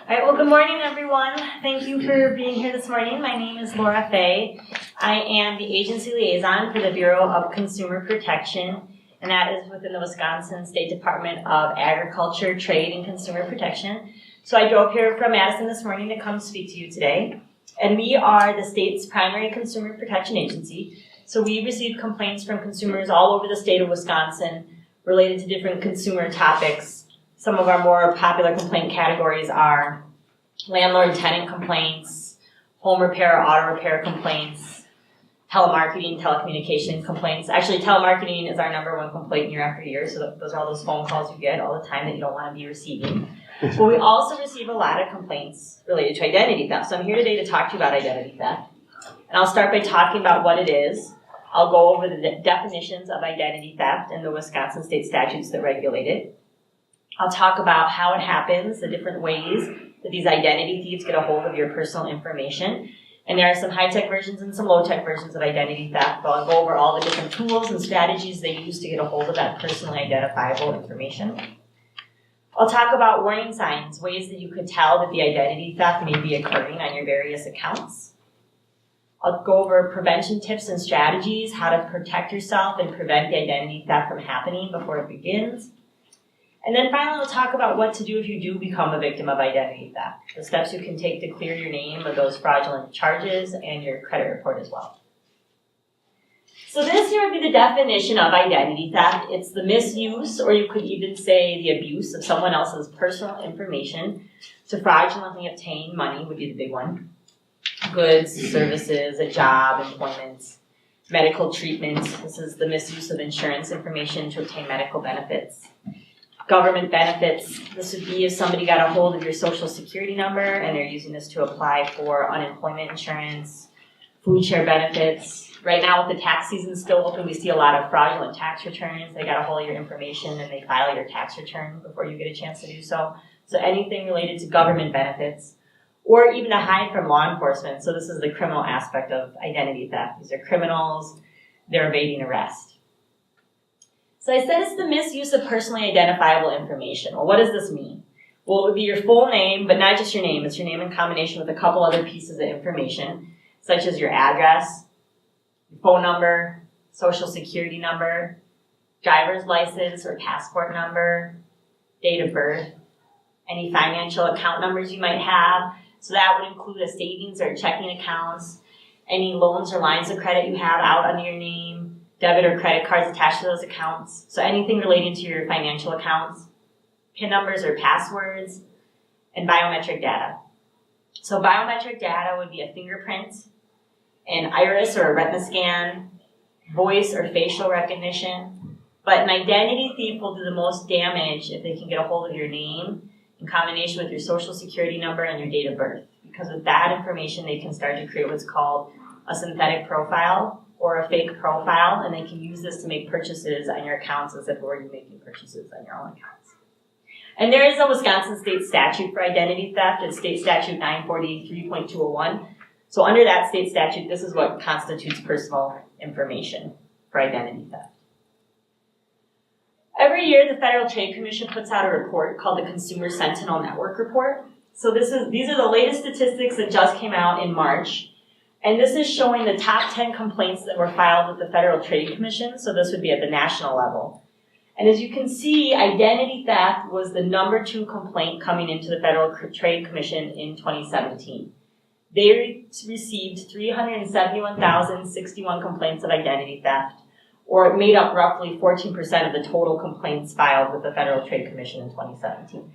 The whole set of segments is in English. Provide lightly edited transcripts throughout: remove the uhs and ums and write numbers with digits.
All right, well, good morning, everyone. Thank you for being here this morning. My name is Laura Fay. I am the agency liaison for the Bureau of Consumer Protection, and that is within the Wisconsin State Department of Agriculture, Trade, and Consumer Protection. So I drove here from Madison this morning to come speak to you today. And we are the state's primary consumer protection agency. So we receive complaints from consumers all over the state of Wisconsin related to different consumer topics. Some of our more popular complaint categories are landlord-tenant complaints, home repair, auto repair complaints, telemarketing, telecommunication complaints. Actually, telemarketing is our #1 complaint year after year, so those are all those phone calls you get all the time that you don't want to be receiving. But we also receive a lot of complaints related to identity theft. So I'm here today to talk to you about identity theft. And I'll start by talking about what it is. I'll go over the definitions of identity theft and the Wisconsin state statutes that regulate it. I'll talk about how it happens, the different ways that these identity thieves get a hold of your personal information. And there are some high-tech versions and some low-tech versions of identity theft, but I'll go over all the different tools and strategies they use to get a hold of that personally identifiable information. I'll talk about warning signs, ways that you could tell that the identity theft may be occurring on your various accounts. I'll go over prevention tips and strategies, how to protect yourself and prevent the identity theft from happening before it begins. And then finally, we'll talk about what to do if you do become a victim of identity theft, the steps you can take to clear your name of those fraudulent charges and your credit report as well. So this here would be the definition of identity theft. It's the misuse, or you could even say the abuse of someone else's personal information to fraudulently obtain money would be the big one. Goods, services, a job, employment, medical treatment. This is the misuse of insurance information to obtain medical benefits. Government benefits, this would be if somebody got a hold of your social security number and they're using this to apply for unemployment insurance, food share benefits. Right now with the tax season still open, we see a lot of fraudulent tax returns. They got a hold of your information and they file your tax return before you get a chance to do so. So anything related to government benefits, or even to hide from law enforcement. So this is the criminal aspect of identity theft. These are criminals, they're evading arrest. So I said it's the misuse of personally identifiable information. Well, what does this mean? Well, it would be your full name, but not just your name. It's your name in combination with a couple other pieces of information, such as your address, your phone number, social security number, driver's license or passport number, date of birth, any financial account numbers you might have. So that would include a savings or checking accounts, any loans or lines of credit you have out under your name, debit or credit cards attached to those accounts. So anything relating to your financial accounts, PIN numbers or passwords, and biometric data. So biometric data would be a fingerprint, an iris or a retina scan, voice or facial recognition. But an identity thief will do the most damage if they can get a hold of your name in combination with your social security number and your date of birth. Because with that information, they can start to create what's called a synthetic profile or a fake profile, and they can use this to make purchases on your accounts as if were you making purchases on your own accounts. And there is a Wisconsin state statute for identity theft. It's state statute 943.201. So under that state statute, this is what constitutes personal information for identity theft. Every year, the Federal Trade Commission puts out a report called the Consumer Sentinel Network Report. So these are the latest statistics that just came out in March. And this is showing the top 10 complaints that were filed with the Federal Trade Commission. So this would be at the national level. And as you can see, identity theft was the #2 complaint coming into the Federal Trade Commission in 2017. They received 371,061 complaints of identity theft, or it made up roughly 14% of the total complaints filed with the Federal Trade Commission in 2017.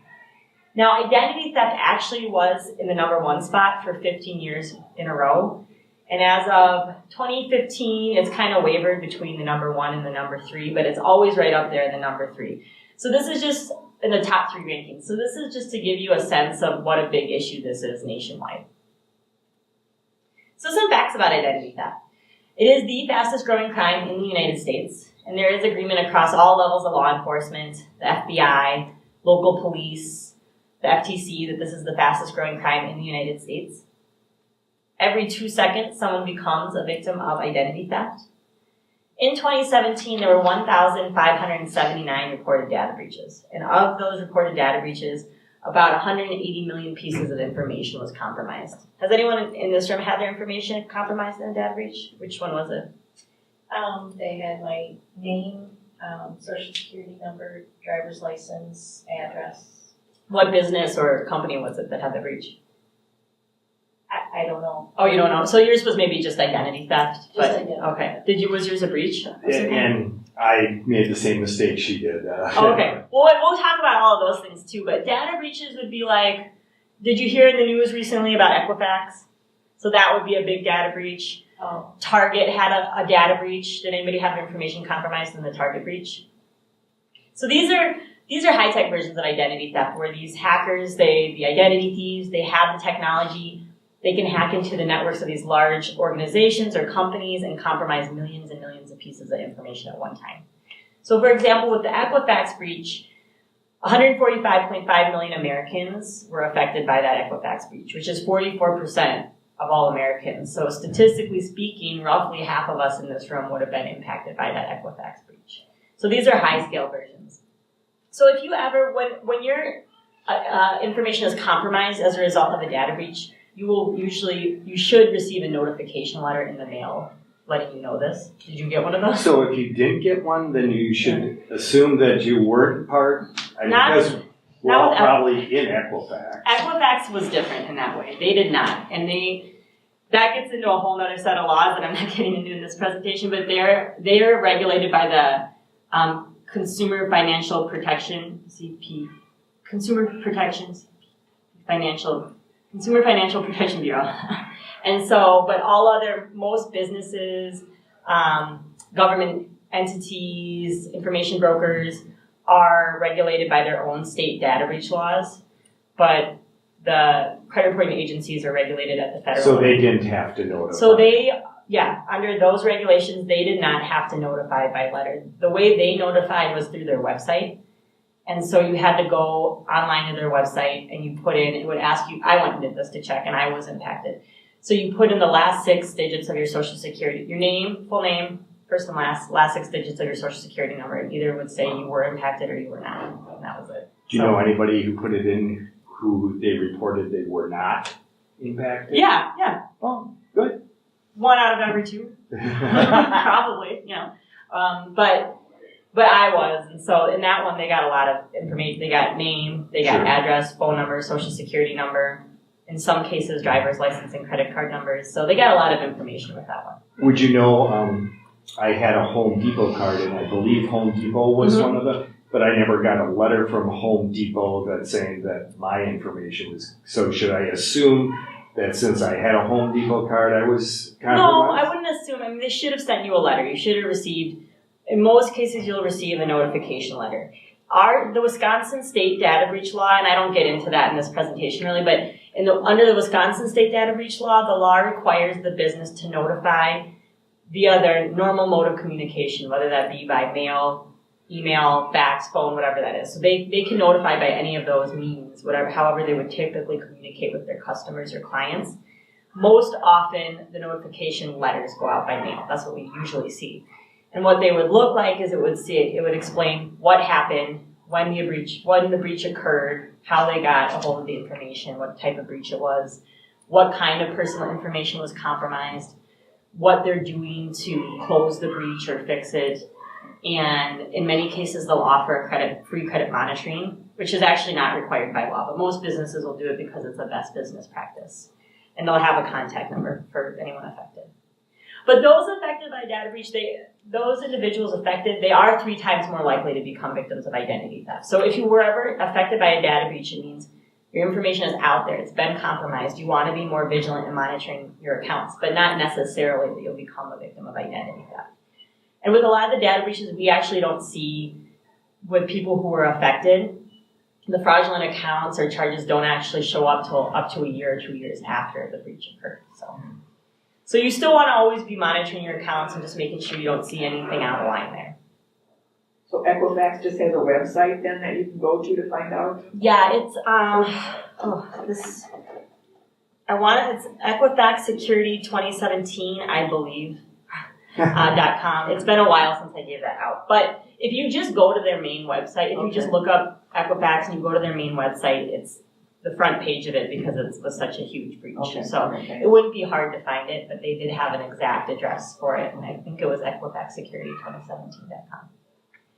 Now, identity theft actually was in the #1 spot for 15 years in a row. And as of 2015, it's kind of wavered between the #1 and the #3, but it's always right up there in the #3. So this is just in the top 3 rankings. So this is just to give you a sense of what a big issue this is nationwide. So some facts about identity theft. It is the fastest growing crime in the United States, and there is agreement across all levels of law enforcement, the FBI, local police, the FTC, that this is the fastest growing crime in the United States. Every 2 seconds, someone becomes a victim of identity theft. In 2017, there were 1,579 reported data breaches. And of those reported data breaches, about 180 million pieces of information was compromised. Has anyone in this room had their information compromised in a data breach? Which one was it? They had my name, social security number, driver's license, address. What business or company was it that had the breach? I don't know. Oh, you don't know? So yours was maybe just identity theft? Just identity. Okay. Was yours a breach? And I made the same mistake she did. Okay. Well, we'll talk about all of those things too, but data breaches would be like, did you hear in the news recently about Equifax? So that would be a big data breach. Oh. Target had a data breach. Did anybody have their information compromised in the Target breach? So these are high-tech versions of identity theft where these hackers, the identity thieves, they have the technology. They can hack into the networks of these large organizations or companies and compromise millions and millions of pieces of information at one time. So for example, with the Equifax breach, 145.5 million Americans were affected by that Equifax breach, which is 44% of all Americans. So statistically speaking, roughly half of us in this room would have been impacted by that Equifax breach. So these are high-scale versions. So if you ever, when your information is compromised as a result of a data breach, you should receive a notification letter in the mail letting you know this. Did you get one of those? So if you didn't get one, then you should assume that you weren't part. Because we're all probably in Equifax. Equifax was different in that way. They did not, and that gets into a whole other set of laws that I'm not getting into in this presentation. But they're regulated by the Consumer Financial Protection Consumer Financial Protection Bureau. And so, but most businesses, government entities, information brokers are regulated by their own state data breach laws, but the credit reporting agencies are regulated at the federal level. So they didn't have to notify. So under those regulations, they did not have to notify by letter. The way they notified was through their website. And so you had to go online to their website and you put in, it would ask you, I went and did this to check and I was impacted. So you put in the last 6 digits of your social security, your name, full name, first and last 6 digits of your social security number. And either would say you were impacted or you were not. And that was it. Do you know anybody who put it in who they reported they were not impacted? Yeah. Oh, good. 1 out of every 2. Probably, But I was, and so in that one they got a lot of information. They got name, they got address, phone number, social security number, in some cases driver's license and credit card numbers. So they got a lot of information with that one. Would you know, I had a Home Depot card and I believe Home Depot was one of them, but I never got a letter from Home Depot that saying that my information was, so should I assume that since I had a Home Depot card I was compromised? No, I wouldn't assume. I mean, they should have sent you a letter. You should have received. In most cases, you'll receive a notification letter. The Wisconsin State Data Breach Law, and I don't get into that in this presentation really, but under the Wisconsin State Data Breach Law, the law requires the business to notify via their normal mode of communication, whether that be by mail, email, fax, phone, whatever that is. So they can notify by any of those means, however they would typically communicate with their customers or clients. Most often, the notification letters go out by mail. That's what we usually see. And what they would look like is it would explain what happened, when the breach occurred, how they got a hold of the information, what type of breach it was, what kind of personal information was compromised, what they're doing to close the breach or fix it. And in many cases, they'll offer free credit monitoring, which is actually not required by law, but most businesses will do it because it's the best business practice. And they'll have a contact number for anyone affected. But those affected by data breach, those individuals affected, they are 3 times more likely to become victims of identity theft. So if you were ever affected by a data breach, it means your information is out there, it's been compromised. You want to be more vigilant in monitoring your accounts, but not necessarily that you'll become a victim of identity theft. And with a lot of the data breaches, we actually don't see with people who were affected, the fraudulent accounts or charges don't actually show up till up to a year or 2 years after the breach occurred. So you still want to always be monitoring your accounts and just making sure you don't see anything out of line there. So Equifax just has a website then that you can go to find out? Yeah, it's it's Equifax Security 2017, I believe, .com. It's been a while since I gave that out, but if you just go to their main website, if you just look up Equifax and you go to their main website, it's the front page of it because it was such a huge breach. So it wouldn't be hard to find it, but they did have an exact address for it, and I think it was Equifax Security 2017.com.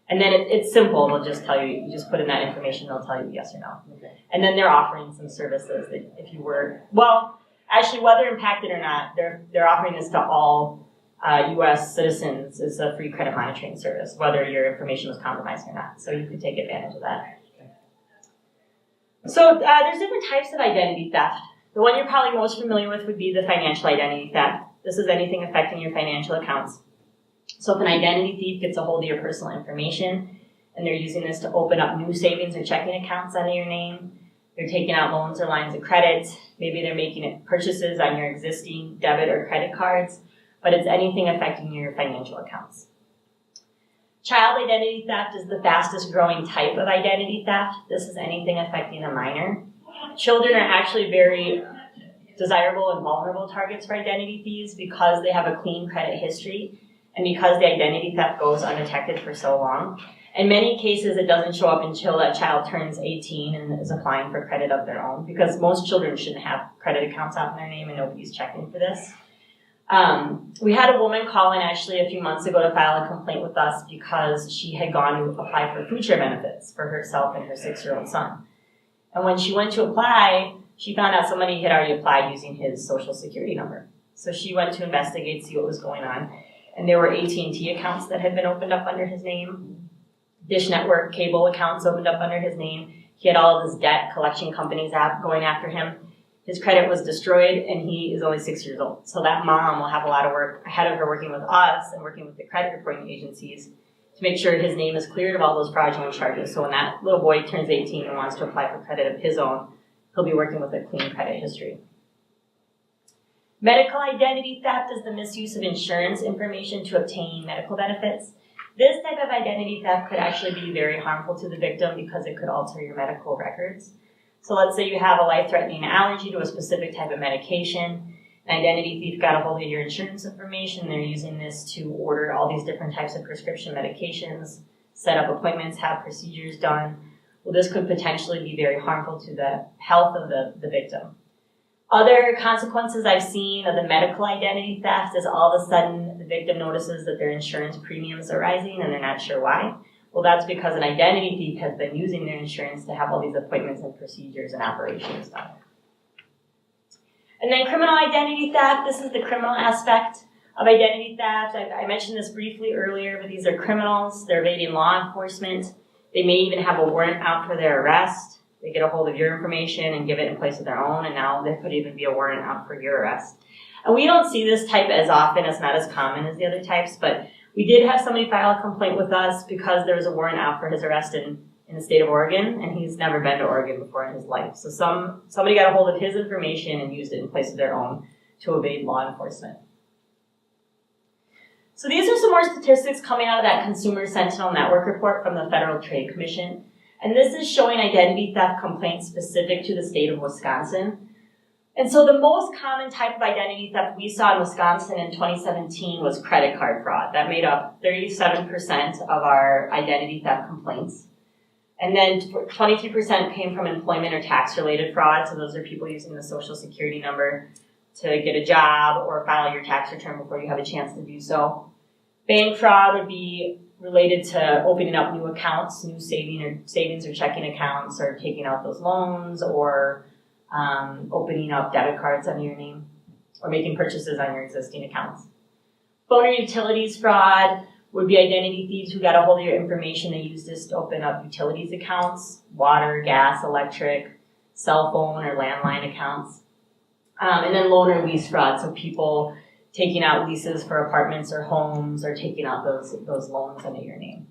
And then it's simple. They'll just tell you, you just put in that information, they'll tell you yes or no. Okay. And then they're offering some services that if you were, well, actually, whether impacted or not, they're offering this to all U.S. citizens as a free credit monitoring service, whether your information was compromised or not. So you could take advantage of that. So there's different types of identity theft. The one you're probably most familiar with would be the financial identity theft. This is anything affecting your financial accounts. So if an identity thief gets a hold of your personal information and they're using this to open up new savings or checking accounts under your name, they're taking out loans or lines of credit, maybe they're making purchases on your existing debit or credit cards, but it's anything affecting your financial accounts. Child identity theft is the fastest growing type of identity theft. This is anything affecting a minor. Children are actually very desirable and vulnerable targets for identity thieves because they have a clean credit history and because the identity theft goes undetected for so long. In many cases, it doesn't show up until that child turns 18 and is applying for credit of their own because most children shouldn't have credit accounts out in their name and nobody's checking for this. We had a woman call in actually a few months ago to file a complaint with us because she had gone to apply for food share benefits for herself and her 6-year-old son. And when she went to apply, she found out somebody had already applied using his social security number. So she went to investigate, see what was going on. And there were AT&T accounts that had been opened up under his name, Dish Network cable accounts opened up under his name. He had all of his debt collection companies going after him. His credit was destroyed, and he is only 6 years old. So that mom will have a lot of work ahead of her working with us and working with the credit reporting agencies to make sure his name is cleared of all those fraudulent charges. So when that little boy turns 18 and wants to apply for credit of his own, he'll be working with a clean credit history. Medical identity theft is the misuse of insurance information to obtain medical benefits. This type of identity theft could actually be very harmful to the victim because it could alter your medical records. So let's say you have a life-threatening allergy to a specific type of medication. An identity thief got a hold of your insurance information. They're using this to order all these different types of prescription medications, set up appointments, have procedures done. Well, this could potentially be very harmful to the health of the victim. Other consequences I've seen of the medical identity theft is all of a sudden the victim notices that their insurance premiums are rising and they're not sure why. Well, that's because an identity thief has been using their insurance to have all these appointments and procedures and operations done. And then criminal identity theft. This is the criminal aspect of identity theft. I mentioned this briefly earlier, but these are criminals. They're evading law enforcement. They may even have a warrant out for their arrest. They get a hold of your information and give it in place of their own, and now there could even be a warrant out for your arrest. And we don't see this type as often. It's not as common as the other types, but we did have somebody file a complaint with us because there was a warrant out for his arrest in the state of Oregon, and he's never been to Oregon before in his life. So somebody got a hold of his information and used it in place of their own to evade law enforcement. So these are some more statistics coming out of that Consumer Sentinel Network report from the Federal Trade Commission. And this is showing identity theft complaints specific to the state of Wisconsin. And so the most common type of identity theft we saw in Wisconsin in 2017 was credit card fraud. That made up 37% of our identity theft complaints. And then 23% came from employment or tax-related fraud. So those are people using the social security number to get a job or file your tax return before you have a chance to do so. Bank fraud would be related to opening up new accounts, new savings or checking accounts, or taking out those loans, or opening up debit cards under your name, or making purchases on your existing accounts. Phone or utilities fraud would be identity thieves who got a hold of your information and used this to open up utilities accounts, water, gas, electric, cell phone or landline accounts. And then loan or lease fraud, so people taking out leases for apartments or homes or taking out those loans under your name.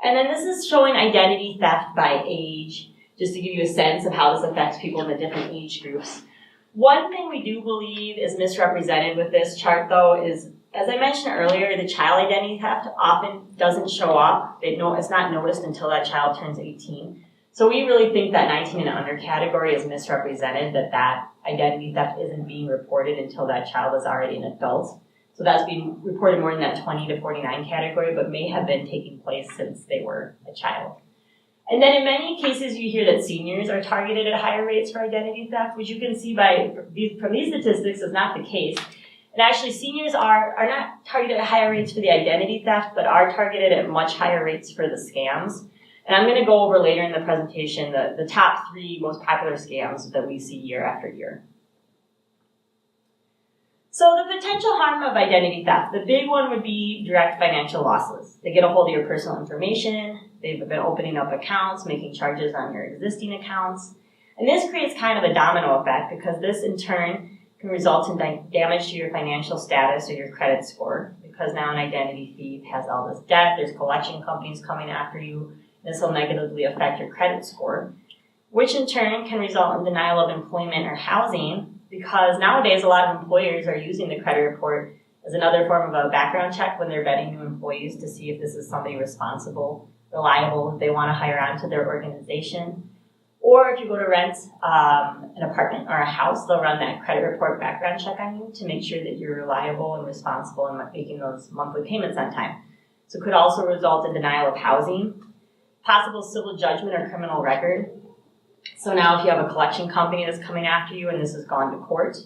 And then this is showing identity theft by age, just to give you a sense of how this affects people in the different age groups. One thing we do believe is misrepresented with this chart, though, is, as I mentioned earlier, the child identity theft often doesn't show up. It's not noticed until that child turns 18. So we really think that 19 and under category is misrepresented, that identity theft isn't being reported until that child is already an adult. So that's being reported more in that 20 to 49 category, but may have been taking place since they were a child. And then in many cases, you hear that seniors are targeted at higher rates for identity theft, which you can see from these statistics is not the case. And actually, seniors are not targeted at higher rates for the identity theft, but are targeted at much higher rates for the scams. And I'm going to go over later in the presentation the top 3 most popular scams that we see year after year. So the potential harm of identity theft, the big one would be direct financial losses. They get a hold of your personal information. They've been opening up accounts, making charges on your existing accounts. And this creates kind of a domino effect because this in turn can result in damage to your financial status or your credit score because now an identity thief has all this debt, there's collection companies coming after you. This will negatively affect your credit score, which in turn can result in denial of employment or housing because nowadays a lot of employers are using the credit report as another form of a background check when they're vetting new employees to see if this is somebody responsible, reliable, if they want to hire onto their organization. Or if you go to rent an apartment or a house, they'll run that credit report background check on you to make sure that you're reliable and responsible and making those monthly payments on time. So it could also result in denial of housing, possible civil judgment or criminal record. So now if you have a collection company that's coming after you and this has gone to court,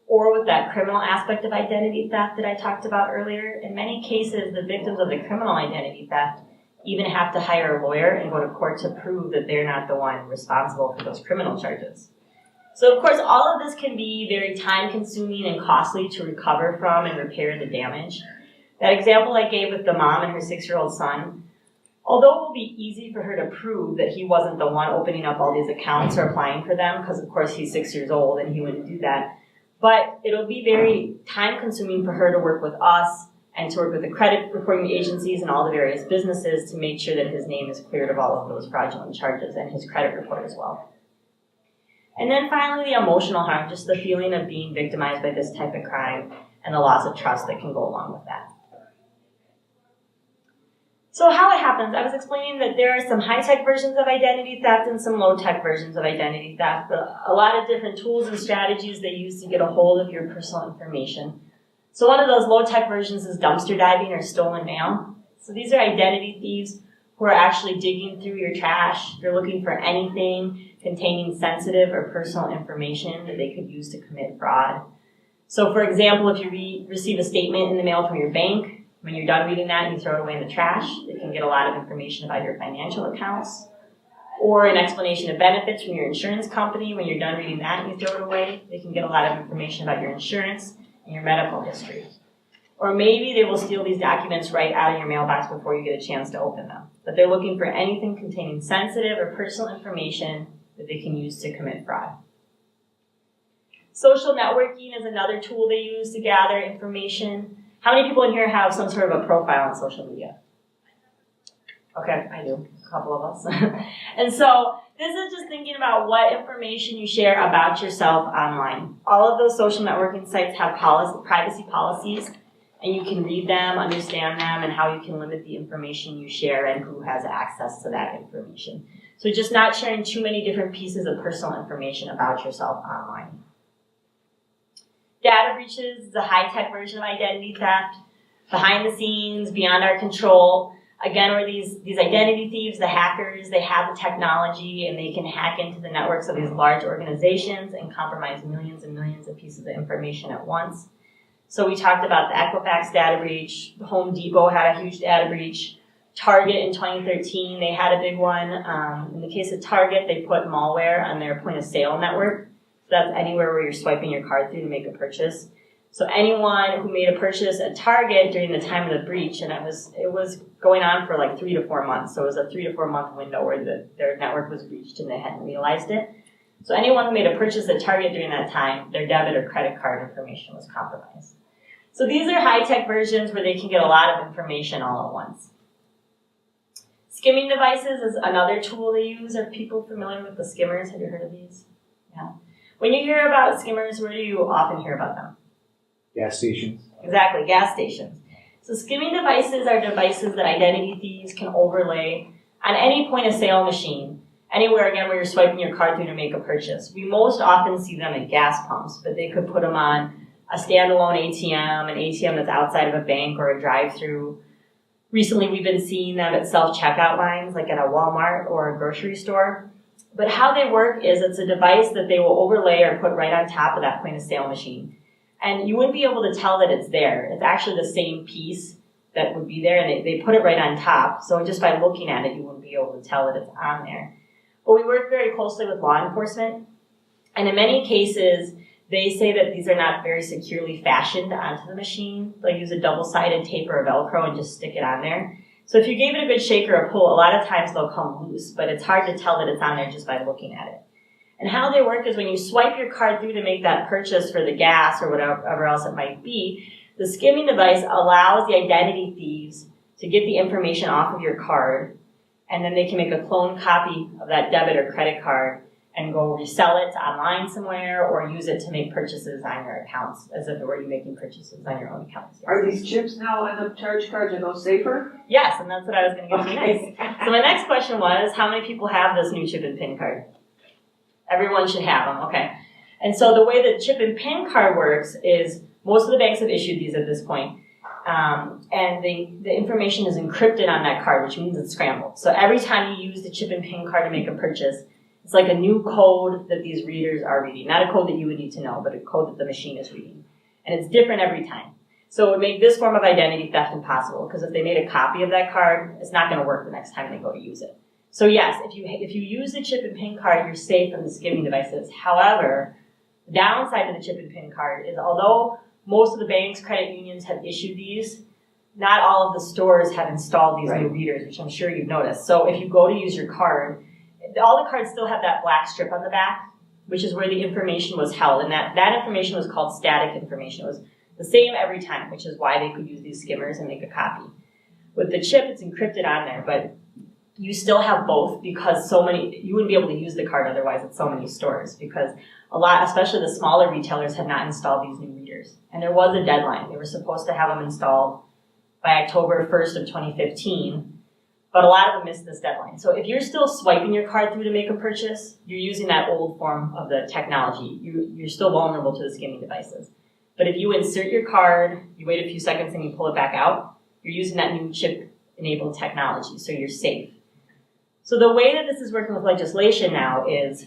or with that criminal aspect of identity theft that I talked about earlier, in many cases, the victims of the criminal identity theft even have to hire a lawyer and go to court to prove that they're not the one responsible for those criminal charges. So of course, all of this can be very time-consuming and costly to recover from and repair the damage. That example I gave with the mom and her 6-year-old son, although it will be easy for her to prove that he wasn't the one opening up all these accounts or applying for them, because of course he's 6 years old and he wouldn't do that, but it'll be very time-consuming for her to work with us and to work with the credit reporting agencies and all the various businesses to make sure that his name is cleared of all of those fraudulent charges and his credit report as well. And then finally, the emotional harm, just the feeling of being victimized by this type of crime and the loss of trust that can go along with that. So how it happens, I was explaining that there are some high-tech versions of identity theft and some low-tech versions of identity theft. A lot of different tools and strategies they use to get a hold of your personal information. So one of those low-tech versions is dumpster diving or stolen mail. So these are identity thieves who are actually digging through your trash. They're looking for anything containing sensitive or personal information that they could use to commit fraud. So for example, if you receive a statement in the mail from your bank, when you're done reading that and you throw it away in the trash, they can get a lot of information about your financial accounts. Or an explanation of benefits from your insurance company, when you're done reading that and you throw it away, they can get a lot of information about your insurance and your medical history. Or maybe they will steal these documents right out of your mailbox before you get a chance to open them. But they're looking for anything containing sensitive or personal information that they can use to commit fraud. Social networking is another tool they use to gather information. How many people in here have some sort of a profile on social media? Okay, I do, a couple of us. And so this is just thinking about what information you share about yourself online. All of those social networking sites have privacy policies, and you can read them, understand them, and how you can limit the information you share and who has access to that information. So just not sharing too many different pieces of personal information about yourself online. Data breaches is a high-tech version of identity theft, behind the scenes, beyond our control. Again, where these identity thieves, the hackers, they have the technology and they can hack into the networks of these large organizations and compromise millions and millions of pieces of information at once. So we talked about the Equifax data breach. Home Depot had a huge data breach. Target in 2013, they had a big one. In the case of Target, they put malware on their point of sale network. So that's anywhere where you're swiping your card through to make a purchase. So anyone who made a purchase at Target during the time of the breach, and it was going on for like 3 to 4 months. So it was a 3 to 4 month window where their network was breached and they hadn't realized it. So anyone who made a purchase at Target during that time, their debit or credit card information was compromised. So these are high-tech versions where they can get a lot of information all at once. Skimming devices is another tool they use. Are people familiar with the skimmers? Have you heard of these? Yeah. When you hear about skimmers, where do you often hear about them? Gas stations. Exactly, gas stations. So skimming devices are devices that identity thieves can overlay on any point of sale machine, anywhere again where you're swiping your card through to make a purchase. We most often see them at gas pumps, but they could put them on a standalone ATM, an ATM that's outside of a bank or a drive-through. Recently, we've been seeing them at self-checkout lines, like at a Walmart or a grocery store. But how they work is it's a device that they will overlay or put right on top of that point of sale machine. And you wouldn't be able to tell that it's there. It's actually the same piece that would be there, and they put it right on top. So just by looking at it, you wouldn't be able to tell that it's on there. But we work very closely with law enforcement. And in many cases, they say that these are not very securely fashioned onto the machine. They'll use a double-sided tape or a Velcro and just stick it on there. So if you gave it a good shake or a pull, a lot of times they'll come loose, but it's hard to tell that it's on there just by looking at it. And how they work is when you swipe your card through to make that purchase for the gas or whatever else it might be, the skimming device allows the identity thieves to get the information off of your card, and then they can make a clone copy of that debit or credit card and go resell it online somewhere or use it to make purchases on your accounts as if it were you making purchases on your own accounts. Are these chips now on the charge cards, are those safer? Yes, and that's what I was going to get to next. So my next question was, how many people have this new chip and PIN card? Everyone should have them, okay. And so the way the chip and PIN card works is most of the banks have issued these at this point. And the information is encrypted on that card, which means it's scrambled. So every time you use the chip and PIN card to make a purchase, it's like a new code that these readers are reading. Not a code that you would need to know, but a code that the machine is reading. And it's different every time. So it would make this form of identity theft impossible, because if they made a copy of that card, it's not going to work the next time they go to use it. So yes, if you use the chip and PIN card, you're safe from the skimming devices. However, the downside of the chip and PIN card is although most of the banks, credit unions have issued these, not all of the stores have installed these new readers, which I'm sure you've noticed. So if you go to use your card, all the cards still have that black strip on the back, which is where the information was held. And that information was called static information. It was the same every time, which is why they could use these skimmers and make a copy. With the chip, it's encrypted on there, but you still have both because you wouldn't be able to use the card otherwise at so many stores because a lot, especially the smaller retailers, have not installed these new readers. And there was a deadline. They were supposed to have them installed by October 1st of 2015. But a lot of them missed this deadline. So if you're still swiping your card through to make a purchase, you're using that old form of the technology. You're still vulnerable to the skimming devices. But if you insert your card, you wait a few seconds and you pull it back out, you're using that new chip-enabled technology, so you're safe. So the way that this is working with legislation now is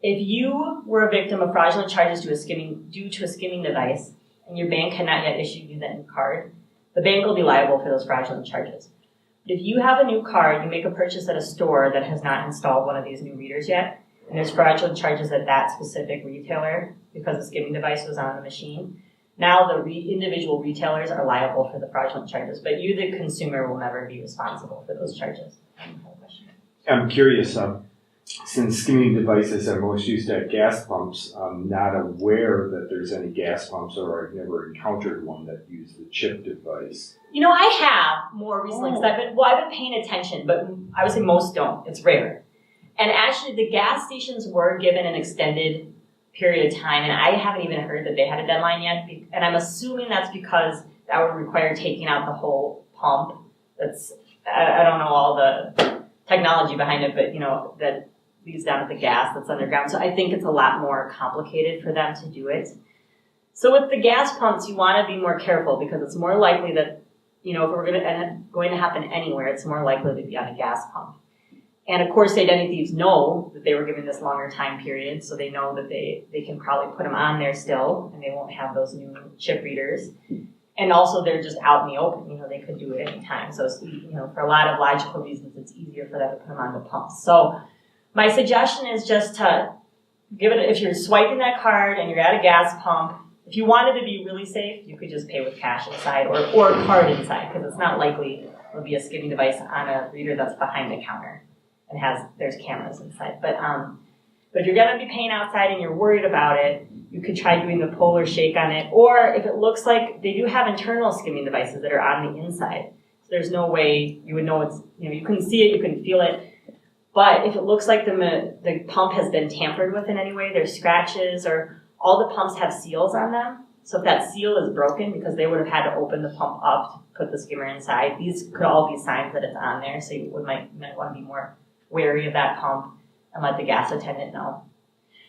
if you were a victim of fraudulent charges due to a skimming device and your bank had not yet issued you that new card, the bank will be liable for those fraudulent charges. If you have a new card, you make a purchase at a store that has not installed one of these new readers yet, and there's fraudulent charges at that specific retailer because the skimming device was on the machine, now the individual retailers are liable for the fraudulent charges, but you, the consumer, will never be responsible for those charges. I'm curious, since skimming devices are most used at gas pumps, I'm not aware that there's any gas pumps, or I've never encountered one that used the chip device. You know, I have more recently because I've been paying attention, but I would say most don't. It's rare. And actually, the gas stations were given an extended period of time, and I haven't even heard that they had a deadline yet. And I'm assuming that's because that would require taking out the whole pump. I don't know all the technology behind it, but that leads down to the gas that's underground. So I think it's a lot more complicated for them to do it. So with the gas pumps, you want to be more careful because it's more likely that, if we're going to happen anywhere, it's more likely to be on a gas pump. And of course, the identity thieves know that they were given this longer time period, so they know that they can probably put them on there still, and they won't have those new chip readers. And also, they're just out in the open. They could do it any time. So, for a lot of logical reasons, it's easier for them to put them on the pumps. So my suggestion is just to give it, if you're swiping that card and you're at a gas pump, if you wanted to be really safe, you could just pay with cash inside or a card inside, because it's not likely there'll be a skimming device on a reader that's behind the counter and there's cameras inside. But if you're going to be paying outside and you're worried about it, you could try doing the pull or shake on it. Or if it looks like they do have internal skimming devices that are on the inside, so there's no way you would know it's, you couldn't see it, you couldn't feel it. But if it looks like the pump has been tampered with in any way, there's scratches, or all the pumps have seals on them. So if that seal is broken, because they would have had to open the pump up to put the skimmer inside, these could all be signs that it's on there. So you might want to be more wary of that pump and let the gas attendant know.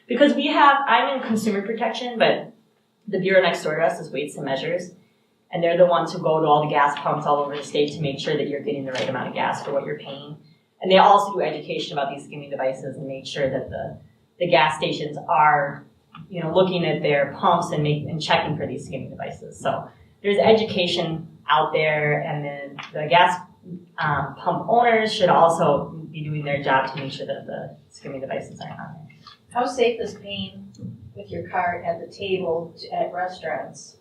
Because I'm in consumer protection, but The bureau next door to us is Weights and Measures, and they're the ones who go to all the gas pumps all over the state to make sure that you're getting the right amount of gas for what you're paying. And they also do education about these skimming devices and make sure that the gas stations are, looking at their pumps and checking for these skimming devices. So there's education out there, and then the gas pump owners should also be doing their job to make sure that the skimming devices aren't on there. How safe is paying with your card at the table at restaurants?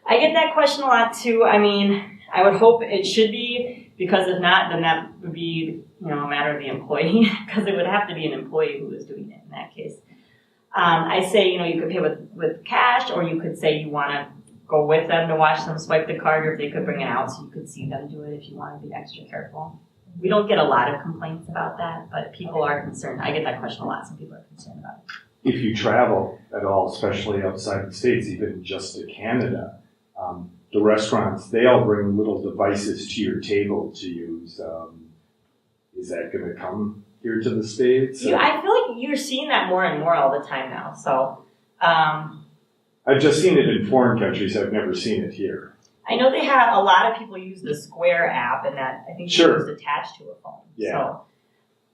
I get that question a lot too. I mean, I would hope it should be, because if not, then that would be, a matter of the employee, because it would have to be an employee who was doing it in that case. I say, you could pay with cash, or you could say you want to go with them to watch them swipe the card, or if they could bring it out so you could see them do it if you want to be extra careful. We don't get a lot of complaints about that, but people are concerned. I get that question a lot. Some people are concerned about it. If you travel at all, especially outside the States, even just to Canada, the restaurants, they all bring little devices to your table to use. Is that going to come here to the States? I feel like you're seeing that more and more all the time now. So I've just seen it in foreign countries. I've never seen it here. I know they have, a lot of people use the Square app, and that I think is attached to a phone. Yeah. So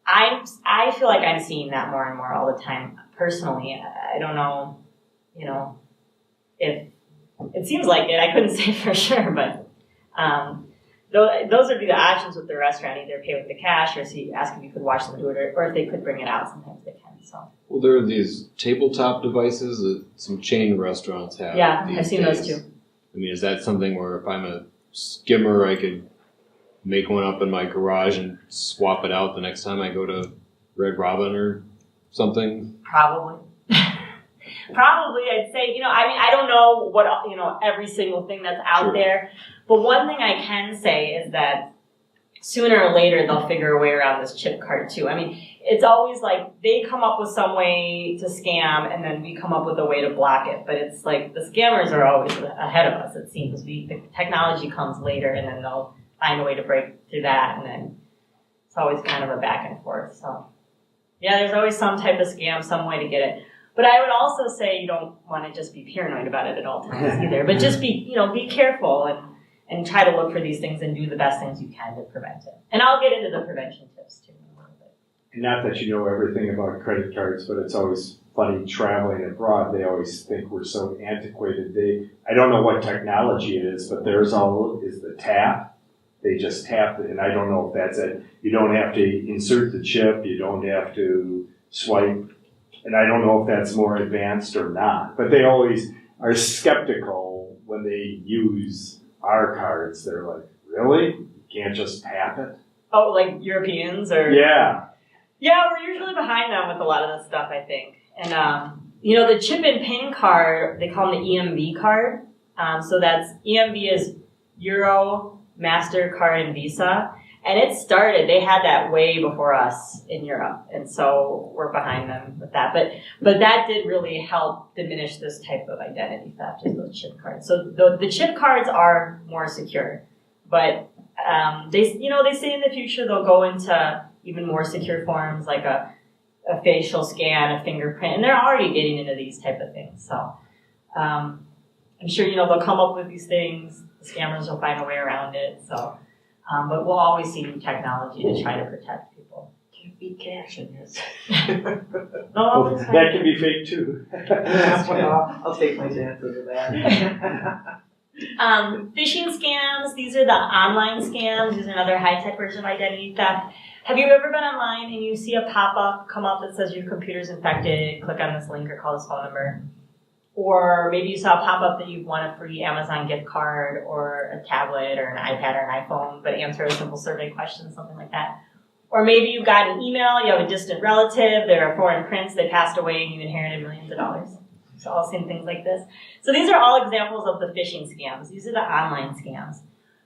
I feel like I'm seeing that more and more all the time. Personally, I don't know, if it seems like it. I couldn't say for sure, but those would be the options with the restaurant: either pay with the cash, or ask if you could watch them do it, or if they could bring it out. Sometimes they can. So. Well, there are these tabletop devices that some chain restaurants have. Yeah, these I've seen days. those too. I mean, is that something where if I'm a skimmer, I could make one up in my garage and swap it out the next time I go to Red Robin or something? Probably. Probably, I'd say, I don't know what, every single thing that's out there. But one thing I can say is that sooner or later they'll figure a way around this chip card too. I mean, it's always like they come up with some way to scam, and then we come up with a way to block it. But it's like the scammers are always ahead of us, it seems. The technology comes later, and then they'll find a way to break through that, and then it's always kind of a back and forth. So, yeah, there's always some type of scam, some way to get it. But I would also say you don't want to just be paranoid about it at all times either. But just be careful and try to look for these things and do the best things you can to prevent it. And I'll get into the prevention tips too in a little bit. And not that you know everything about credit cards, but it's always funny traveling abroad. They always think we're so antiquated. I don't know what technology it is, but theirs all is the tap. They just tap it, and I don't know if that's it. You don't have to insert the chip. You don't have to swipe. And I don't know if that's more advanced or not. But they always are skeptical when they use our cards. They're like, really? You can't just tap it? Oh, like Europeans or? Yeah. Yeah, we're usually behind them with a lot of this stuff, I think. And, the chip and PIN card, they call them the EMV card. So that's, EMV is Euro, MasterCard, and Visa. And it started, they had that way before us in Europe. And so we're behind them with that. But that did really help diminish this type of identity theft, is those chip cards. So the chip cards are more secure. But they say in the future they'll go into even more secure forms, like a facial scan, a fingerprint, and they're already getting into these type of things. So I'm sure they'll come up with these things. The scammers will find a way around it. So, but we'll always see new technology to try to protect people. Can't beat cash in this. No, That can be fake too. I'll take my chances with that. Phishing scams, these are the online scams. These are another high-tech version of identity theft. Have you ever been online and you see a pop-up come up that says your computer's infected, click on this link or call this phone number? Or maybe you saw a pop-up that you won a free Amazon gift card or a tablet or an iPad or an iPhone, but answer a simple survey question, something like that. Or maybe you got an email, you have a distant relative, they're a foreign prince, they passed away and you inherited millions of dollars. So all seen things like this. So these are all examples of the phishing scams. These are the online scams.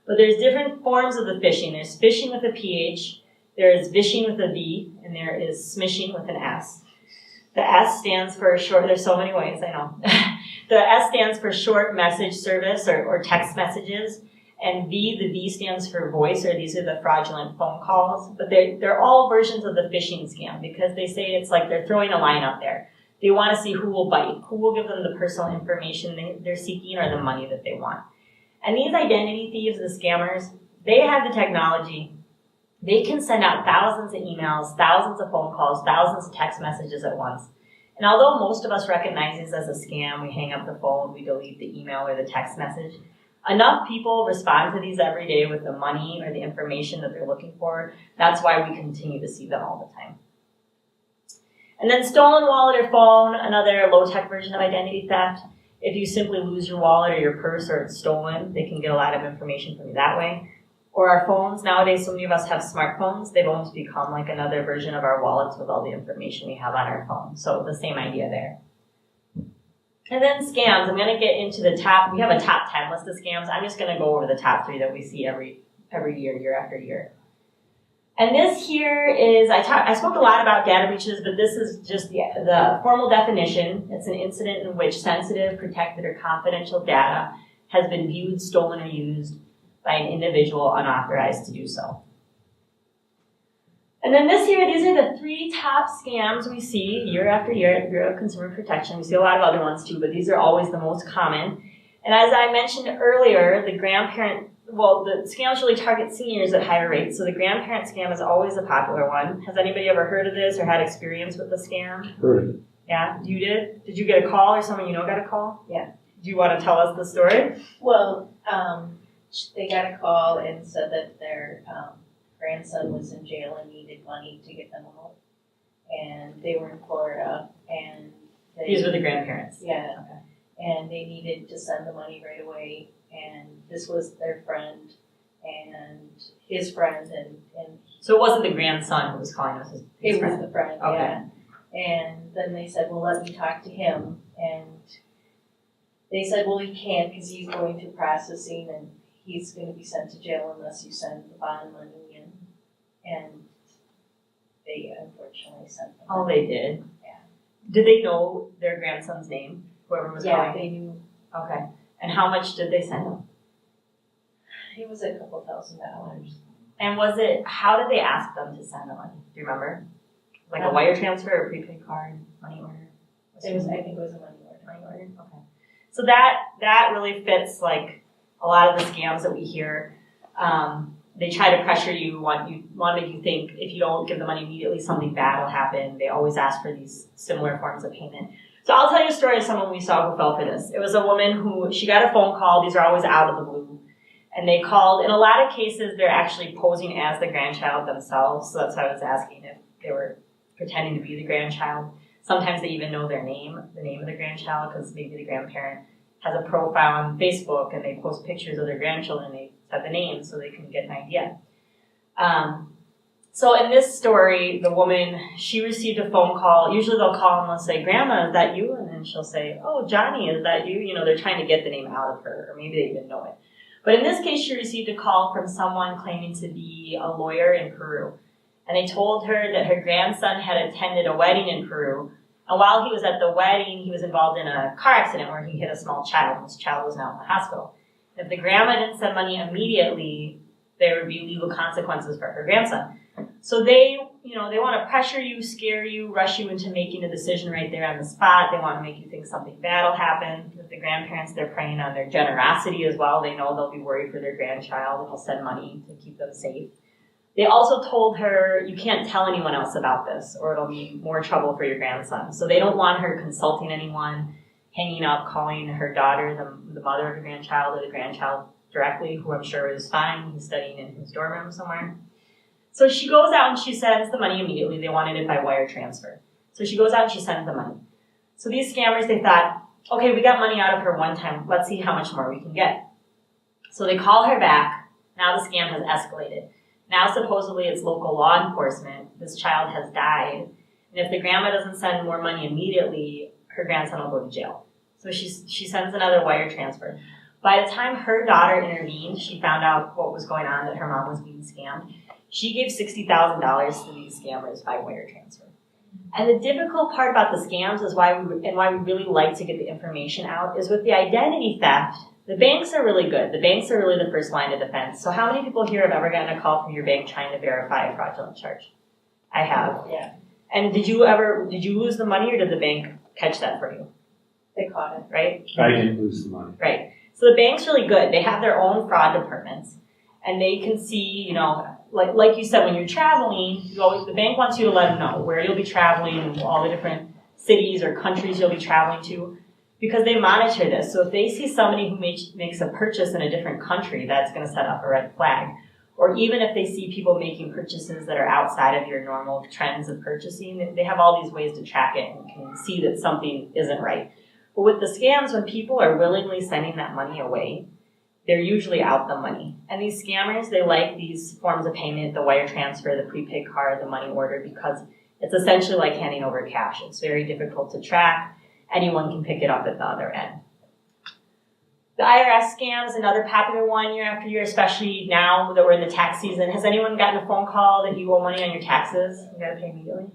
But there's different forms of the phishing. There's phishing with a PH, there is vishing with a V, and there is smishing with an S. The S stands for short, there's so many ways, I know. The S stands for short message service or text messages. And the V stands for voice, or these are the fraudulent phone calls. But they're all versions of the phishing scam because they say it's like they're throwing a line out there. They want to see who will bite, who will give them the personal information they're seeking or the money that they want. And these identity thieves, the scammers, they have the technology. They can send out thousands of emails, thousands of phone calls, thousands of text messages at once. And although most of us recognize this as a scam, we hang up the phone, we delete the email or the text message, enough people respond to these every day with the money or the information that they're looking for. That's why we continue to see them all the time. And then stolen wallet or phone, another low-tech version of identity theft. If you simply lose your wallet or your purse or it's stolen, they can get a lot of information from you that way. Or our phones. Nowadays, so many of us have smartphones. They've almost become like another version of our wallets with all the information we have on our phone. So the same idea there. And then scams. I'm going to get into the top. We have a top 10 list of scams. I'm just going to go over the top 3 that we see every year, year after year. And this here is, I spoke a lot about data breaches, but this is just the formal definition. It's an incident in which sensitive, protected, or confidential data has been viewed, stolen, or used by an individual unauthorized to do so. And then this here, these are the 3 top scams we see year after year at Bureau of Consumer Protection. We see a lot of other ones too, but these are always the most common. And as I mentioned earlier, the scams really target seniors at higher rates. So the grandparent scam is always a popular one. Has anybody ever heard of this or had experience with the scam? Heard of it. Yeah, you did? Did you get a call or someone you know got a call? Yeah. Do you want to tell us the story? Well, they got a call and said that their grandson was in jail and needed money to get them out. And they were in Florida, and These were the grandparents. Yeah. Okay. And they needed to send the money right away. And this was their friend and his friend, and So it wasn't the grandson who was calling us. His it was friend. the friend. Okay. Yeah. And then they said, well, let me talk to him. And they said, well, he can't because he's going through processing and he's going to be sent to jail unless you send the bond money in. And they unfortunately sent them. Oh, they did? Yeah. Did they know their grandson's name? Whoever was Yeah, calling? they knew. Okay. And how much did they send them? It was a couple $1,000s. And how did they ask them to send the money? Do you remember? Like a wire transfer or a prepaid card, money order? I think it was a money order. Money order? Okay. So that really fits like a lot of the scams that we hear. They try to pressure you, want to make you think if you don't give the money immediately, something bad will happen. They always ask for these similar forms of payment. So I'll tell you a story of someone we saw who fell for this. It was a woman she got a phone call. These are always out of the blue. And they called. In a lot of cases, they're actually posing as the grandchild themselves. So that's why I was asking if they were pretending to be the grandchild. Sometimes they even know the name of the grandchild, because maybe the grandparent has a profile on Facebook and they post pictures of their grandchildren. They set the name so they can get an idea. So in this story, the woman, she received a phone call. Usually they'll call and they'll say, "Grandma, is that you?" And then she'll say, "Oh, Johnny, is that you?" You know, they're trying to get the name out of her, or maybe they even know it. But in this case, she received a call from someone claiming to be a lawyer in Peru. And they told her that her grandson had attended a wedding in Peru. And while he was at the wedding, he was involved in a car accident where he hit a small child. And this child was now in the hospital. If the grandma didn't send money immediately, there would be legal consequences for her grandson. So they want to pressure you, scare you, rush you into making a decision right there on the spot. They want to make you think something bad will happen. With the grandparents, they're preying on their generosity as well. They know they'll be worried for their grandchild and they'll send money to keep them safe. They also told her, you can't tell anyone else about this or it'll be more trouble for your grandson. So they don't want her consulting anyone, hanging up, calling her daughter, the mother of the grandchild, or the grandchild directly, who I'm sure is fine. He's studying in his dorm room somewhere. So she goes out and she sends the money immediately. They wanted it by wire transfer. So she goes out and she sends the money. So these scammers, they thought, okay, we got money out of her one time. Let's see how much more we can get. So they call her back. Now the scam has escalated. Now supposedly it's local law enforcement. This child has died. And if the grandma doesn't send more money immediately, her grandson will go to jail. So she sends another wire transfer. By the time her daughter intervened, she found out what was going on, that her mom was being scammed. She gave $60,000 to these scammers by wire transfer. And the difficult part about the scams is why we really like to get the information out is with the identity theft, the banks are really good. The banks are really the first line of defense. So how many people here have ever gotten a call from your bank trying to verify a fraudulent charge? I have. Yeah. And did you lose the money or did the bank catch that for you, They caught it. right? I didn't lose the money. Right. So the bank's really good. They have their own fraud departments, and they can see, like you said, when you're traveling, the bank wants you to let them know where you'll be traveling and all the different cities or countries you'll be traveling to, because they monitor this. So if they see somebody who makes a purchase in a different country, that's going to set up a red flag. Or even if they see people making purchases that are outside of your normal trends of purchasing, they have all these ways to track it and can see that something isn't right. But with the scams, when people are willingly sending that money away, they're usually out the money. And these scammers, they like these forms of payment, the wire transfer, the prepaid card, the money order, because it's essentially like handing over cash. It's very difficult to track. Anyone can pick it up at the other end. The IRS scam is another popular one year after year, especially now that we're in the tax season. Has anyone gotten a phone call that you owe money on your taxes? You gotta pay immediately?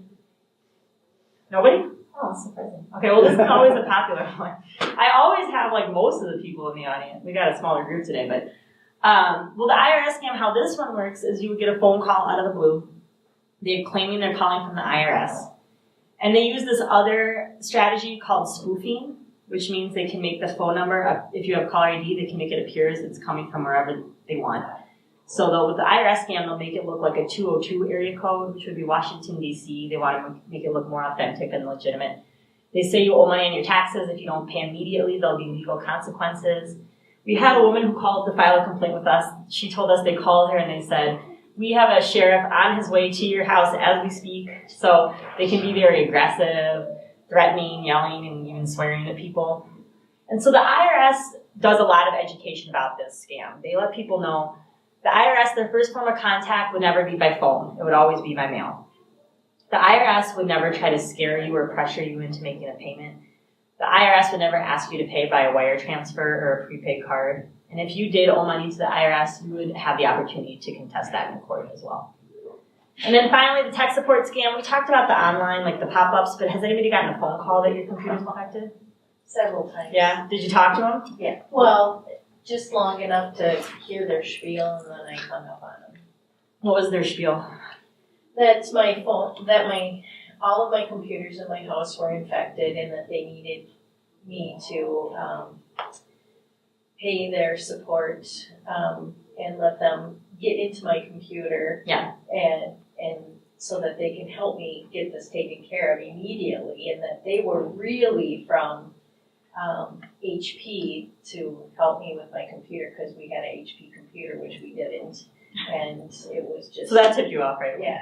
Nobody? Oh, surprising. Okay, well, this is always a popular one. I always have like most of the people in the audience. We got a smaller group today, but well, the IRS scam, how this one works is you would get a phone call out of the blue. They're claiming they're calling from the IRS, and they use this other strategy called spoofing, which means they can make the phone number, if you have caller ID, they can make it appear as it's coming from wherever they want. So with the IRS scam, they'll make it look like a 202 area code, which would be Washington, D.C. They want to make it look more authentic and legitimate. They say you owe money on your taxes. If you don't pay immediately, there'll be legal consequences. We had a woman who called to file a complaint with us. She told us they called her and they said, we have a sheriff on his way to your house as we speak. So they can be very aggressive, threatening, yelling, and even swearing at people. And so the IRS does a lot of education about this scam. They let people know the IRS, their first form of contact would never be by phone. It would always be by mail. The IRS would never try to scare you or pressure you into making a payment. The IRS would never ask you to pay by a wire transfer or a prepaid card. And if you did owe money to the IRS, you would have the opportunity to contest that in court as well. And then finally, the tech support scam. We talked about the online, like the pop-ups, but has anybody gotten a phone call that your computer's infected? Several times. Yeah? Did you talk to them? Yeah. Well, just long enough to hear their spiel, and then I hung up on them. What was their spiel? That's my phone. All of my computers in my house were infected, and that they needed me to pay their support and let them get into my computer. Yeah. And so that they can help me get this taken care of immediately, and that they were really from HP to help me with my computer, because we had an HP computer, which we didn't, and it was just. So that tipped you off, right? Yeah.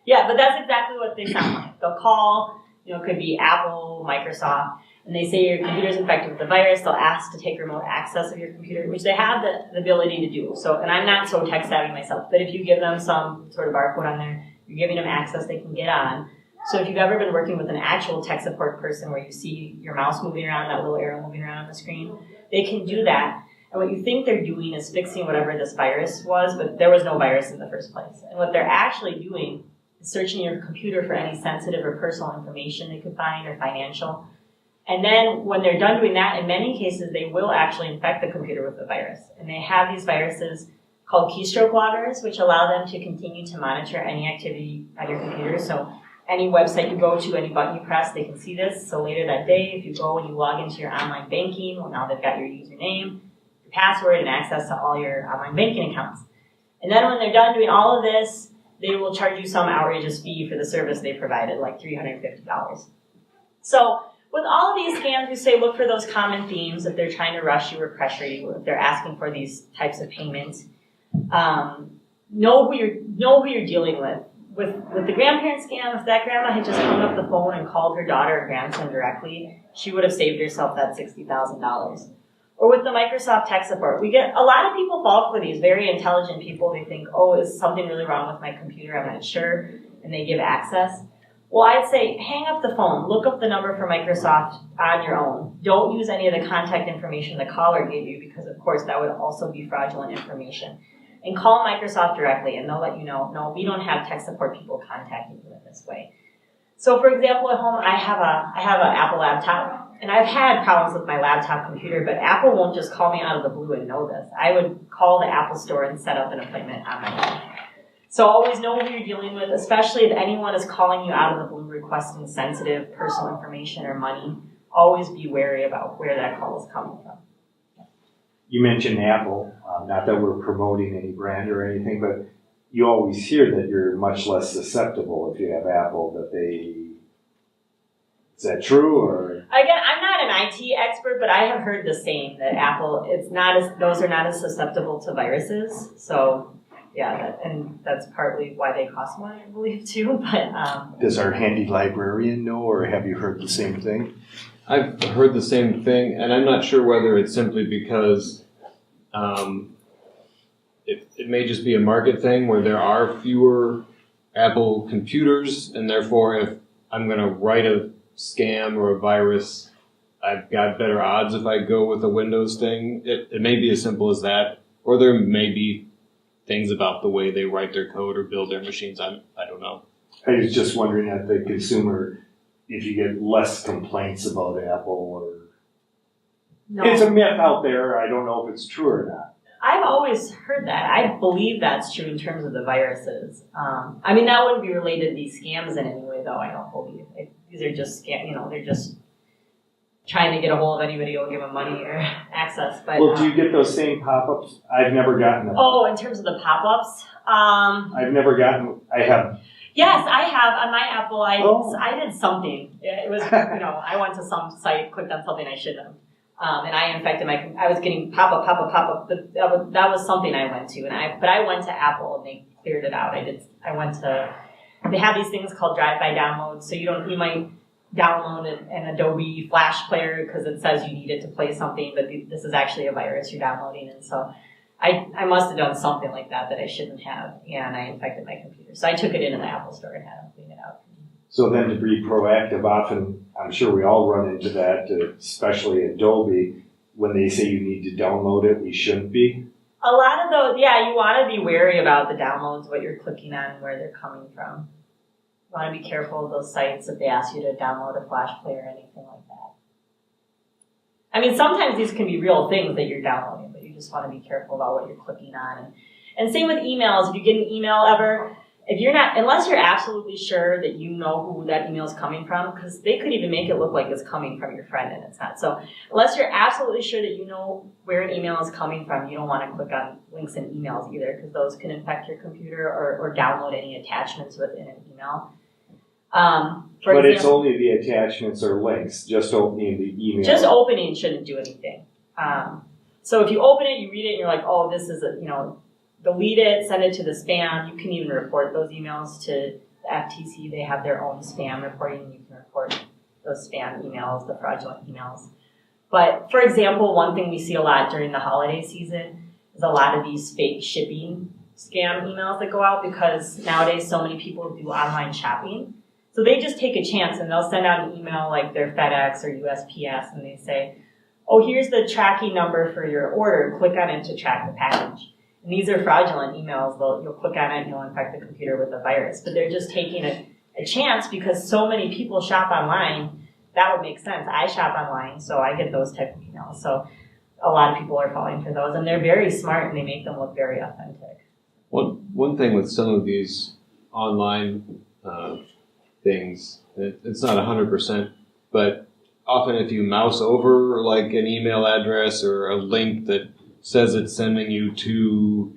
Yeah, but that's exactly what they sound like. They'll call, it could be Apple, Microsoft, and they say your computer's infected with the virus. They'll ask to take remote access of your computer, which they have the ability to do. So, and I'm not so tech savvy myself, but if you give them some sort of barcode on there, you're giving them access they can get on. So if you've ever been working with an actual tech support person where you see your mouse moving around, that little arrow moving around on the screen, they can do that. And what you think they're doing is fixing whatever this virus was, but there was no virus in the first place. And what they're actually doing is searching your computer for any sensitive or personal information they could find or financial. And then when they're done doing that, in many cases, they will actually infect the computer with the virus. And they have these viruses called keystroke loggers, which allow them to continue to monitor any activity on your computer. So any website you go to, any button you press, they can see this. So later that day, if you go and you log into your online banking, well, now they've got your username, your password, and access to all your online banking accounts. And then when they're done doing all of this, they will charge you some outrageous fee for the service they provided, like $350. So with all of these scams, we say look for those common themes. If they're trying to rush you or pressure you, if they're asking for these types of payments, know who you're dealing with. With the grandparent scam, if that grandma had just hung up the phone and called her daughter or grandson directly, she would have saved herself that $60,000. Or with the Microsoft tech support, we get a lot of people fall for these very intelligent people. They think, oh, is something really wrong with my computer? I'm not sure, and they give access. Well, I'd say hang up the phone, look up the number for Microsoft on your own. Don't use any of the contact information the caller gave you, because of course that would also be fraudulent information. And call Microsoft directly, and they'll let you know, no, we don't have tech support people contacting you in this way. So for example, at home, I have an Apple laptop, and I've had problems with my laptop computer, but Apple won't just call me out of the blue and know this. I would call the Apple store and set up an appointment on my phone. So always know who you're dealing with, especially if anyone is calling you out of the blue requesting sensitive personal information or money. Always be wary about where that call is coming from. You mentioned Apple, not that we're promoting any brand or anything, but you always hear that you're much less susceptible if you have Apple, is that true, or? Again, I'm not an IT expert, but I have heard the same, that Apple, those are not as susceptible to viruses. So, yeah, and that's partly why they cost more, I believe, too. But Does our handy librarian know, or have you heard the same thing? I've heard the same thing, and I'm not sure whether it's simply because it may just be a market thing where there are fewer Apple computers, and therefore if I'm going to write a scam or a virus, I've got better odds if I go with a Windows thing. It may be as simple as that, or there may be things about the way they write their code or build their machines. I don't know. I was just wondering at the consumer if you get less complaints about Apple, or no. It's a myth out there. I don't know if it's true or not. I've always heard that. I believe that's true in terms of the viruses. I mean, that wouldn't be related to these scams in any way, though. I don't believe these are just they're just trying to get a hold of anybody who'll give them money or access. But Well, do you get those same pop-ups? I've never gotten them. Oh, in terms of the pop-ups, I've never gotten. I have. yes, I have on my Apple. Oh. I did something. It was I went to some site, clicked on something I shouldn't have. And I infected I was getting pop-up, but that was something I went to, but I went to Apple and they cleared it out. They have these things called drive-by downloads, so you might download an Adobe Flash player because it says you need it to play something, but this is actually a virus you're downloading, and so I must have done something like that I shouldn't have, and I infected my computer. So I took it into the Apple store and had them clean it out. So then to be proactive, often, I'm sure we all run into that, especially Adobe, when they say you need to download it, we shouldn't be. A lot of those, you want to be wary about the downloads, what you're clicking on, and where they're coming from. You want to be careful of those sites if they ask you to download a Flash player or anything like that. I mean, sometimes these can be real things that you're downloading, but you just want to be careful about what you're clicking on. And same with emails. If you get an email ever, unless you're absolutely sure that you know who that email is coming from, because they could even make it look like it's coming from your friend and it's not. So unless you're absolutely sure that you know where an email is coming from, you don't want to click on links in emails either, because those can infect your computer or download any attachments within an email. But it's only the attachments or links, just opening the email. Just opening shouldn't do anything. So if you open it, you read it, and you're like, oh, this is delete it, send it to the spam. You can even report those emails to the FTC. They have their own spam reporting. You can report those spam emails, the fraudulent emails. But for example, one thing we see a lot during the holiday season is a lot of these fake shipping scam emails that go out, because nowadays so many people do online shopping. So they just take a chance and they'll send out an email like their FedEx or USPS, and they say, oh, here's the tracking number for your order. Click on it to track the package. And these are fraudulent emails. You'll click on it and you'll infect the computer with a virus. But they're just taking a chance because so many people shop online. That would make sense. I shop online, so I get those type of emails. So a lot of people are falling for those. And they're very smart and they make them look very authentic. One thing with some of these online things, it's not 100%, but often if you mouse over like an email address or a link that says it's sending you to,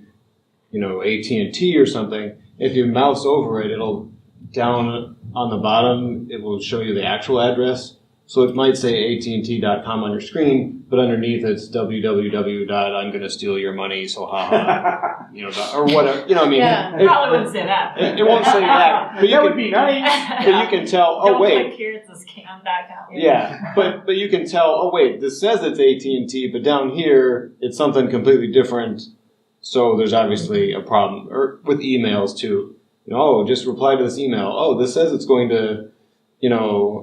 AT&T or something, if you mouse over it, it'll down on the bottom, it will show you the actual address. So it might say AT&T.com on your screen, but underneath it's www.I'mGonnaStealYourMoney, so haha, or whatever. Yeah, it probably wouldn't say that. It won't say that, but that would be nice. But you can tell. Oh Don't wait, click here. It's a scam.com. yeah, but you can tell. Oh wait, this says it's AT&T, but down here it's something completely different. So there's obviously a problem. Or with emails too. Just reply to this email. Oh, this says it's going to,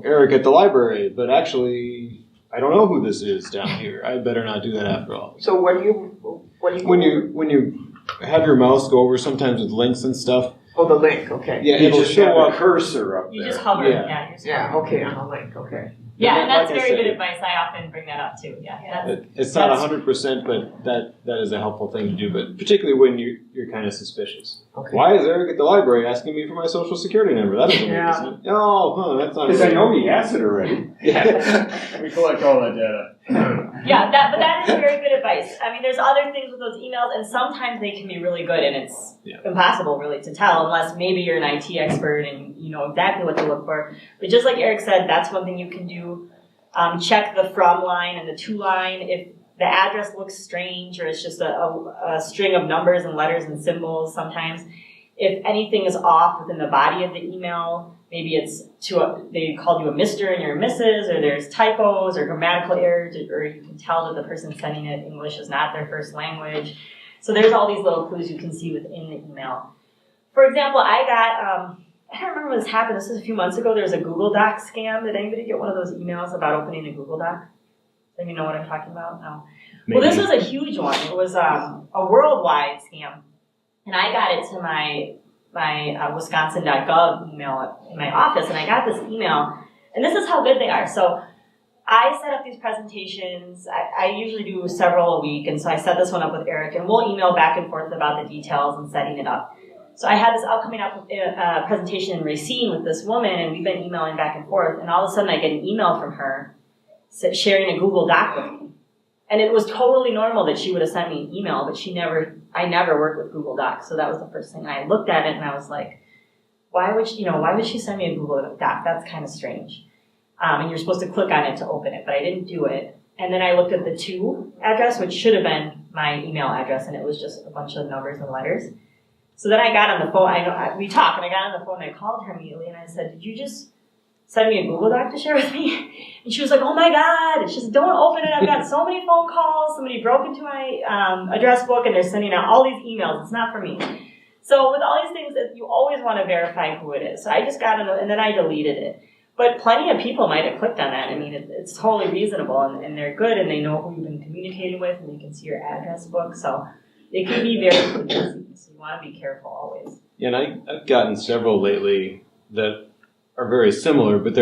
Eric at the library, but actually, I don't know who this is down here. I better not do that after all. So what do you When you have your mouse go over sometimes with links and stuff. Oh, the link, okay. Yeah, You it'll just show have up. a cursor up there. You just hover. Yeah. You just Yeah, hover. okay, on the link, okay. Yeah, and that's like I very good said, advice. I often bring that up too. Yeah. It's not That's- 100%, but that is a helpful thing to do. But particularly when you're kind of suspicious. Okay. Why is Eric at the library asking me for my social security number? That doesn't Yeah. make sense. Oh, that's not. Because I know he has it already. Yeah, we collect all that data. Yeah, but that is very good advice. I mean, there's other things with those emails, and sometimes they can be really good, and it's impossible really to tell unless maybe you're an IT expert and you know exactly what to look for. But just like Eric said, that's one thing you can do. Check the from line and the to line. If the address looks strange or it's just a string of numbers and letters and symbols sometimes, if anything is off within the body of the email, maybe it's they called you a Mr. and you're a Mrs., or there's typos or grammatical errors, or you can tell that the person sending it English is not their first language. So there's all these little clues you can see within the email. For example, I got, I don't remember when this happened. This was a few months ago. There was a Google Doc scam. Did anybody get one of those emails about opening a Google Doc? Does anybody know what I'm talking about? No. Maybe. Well, this was a huge one. It was a worldwide scam. And I got it to my wisconsin.gov email in my office, and I got this email, and this is how good they are. So I set up these presentations. I usually do several a week, and so I set this one up with Eric, and we'll email back and forth about the details and setting it up. So I had this upcoming presentation in Racine with this woman, and we've been emailing back and forth, and all of a sudden I get an email from her sharing a Google Doc with me. And it was totally normal that she would have sent me an email, but I never worked with Google Docs. So that was the first thing. I looked at it and I was like, why would she send me a Google Doc? That's kind of strange. And you're supposed to click on it to open it, but I didn't do it. And then I looked at the to address, which should have been my email address, and it was just a bunch of numbers and letters. So then I got on the phone, we talked, and I got on the phone and I called her immediately and I said, did you just send me a Google Doc to share with me? And she was like, oh my God, it's just don't open it. I've got so many phone calls. Somebody broke into my address book and they're sending out all these emails. It's not for me. So with all these things, you always want to verify who it is. So I just got it and then I deleted it. But plenty of people might have clicked on that. I mean, it's totally reasonable and they're good and they know who you've been communicating with and they can see your address book. So it can be very convincing. So you want to be careful always. Yeah, and I've gotten several lately that are very similar, but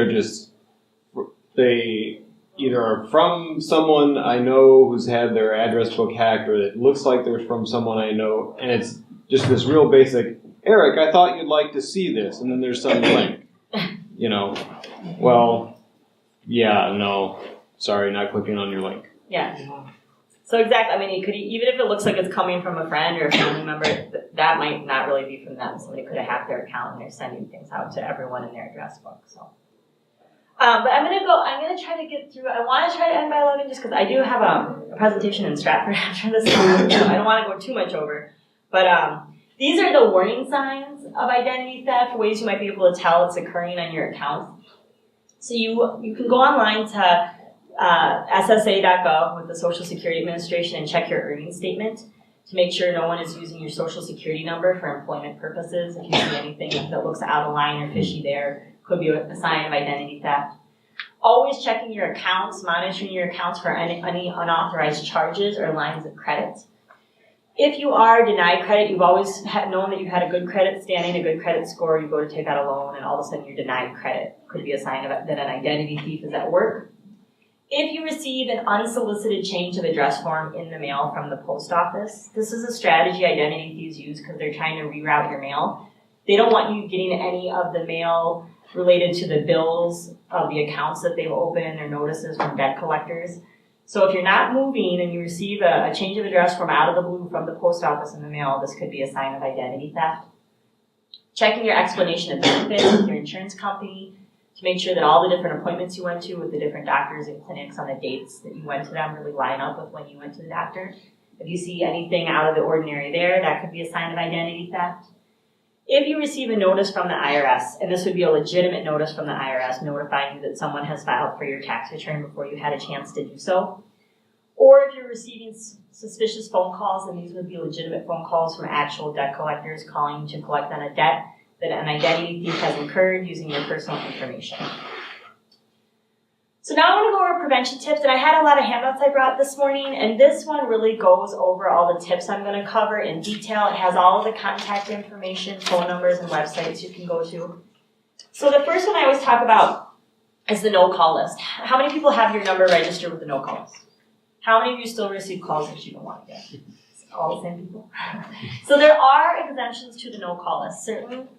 they either are from someone I know who's had their address book hacked, or it looks like they're from someone I know, and it's just this real basic, Eric, I thought you'd like to see this, and then there's some link. Well, yeah, no, sorry, not clicking on your link. Yeah. So exactly, I mean, it could, even if it looks like it's coming from a friend or a family member, that might not really be from them. Somebody could have hacked their account and they're sending things out to everyone in their address book. So, but I'm gonna try to get through. I want to try to end by 11 just because I do have a presentation in Stratford after this. So I don't want to go too much over. But these are the warning signs of identity theft, ways you might be able to tell it's occurring on your account. So you can go online to SSA.gov with the Social Security Administration and check your earnings statement to make sure no one is using your Social Security number for employment purposes. If you see anything that looks out of line or fishy there, could be a sign of identity theft. Always checking your accounts, monitoring your accounts for any unauthorized charges or lines of credit. If you are denied credit, you've always known that you've had a good credit standing, a good credit score, you go to take out a loan, and all of a sudden you're denied credit. Could be a sign that an identity thief is at work. If you receive an unsolicited change of address form in the mail from the post office, this is a strategy identity thieves use because they're trying to reroute your mail. They don't want you getting any of the mail related to the bills of the accounts that they've opened or notices from debt collectors. So if you're not moving and you receive a change of address form out of the blue from the post office in the mail, this could be a sign of identity theft. Checking your explanation of benefits with your insurance company to make sure that all the different appointments you went to with the different doctors and clinics on the dates that you went to them really line up with when you went to the doctor. If you see anything out of the ordinary there, that could be a sign of identity theft. If you receive a notice from the IRS, and this would be a legitimate notice from the IRS notifying you that someone has filed for your tax return before you had a chance to do so, or if you're receiving suspicious phone calls, and these would be legitimate phone calls from actual debt collectors calling to collect on a debt that an identity thief has incurred using your personal information. So now I want to go over prevention tips, and I had a lot of handouts I brought this morning, and this one really goes over all the tips I'm going to cover in detail. It has all of the contact information, phone numbers, and websites you can go to. So the first one I always talk about is the no-call list. How many people have your number registered with the no-call list? How many of you still receive calls that you don't want to get? All the same people. So there are exemptions to the no-call list.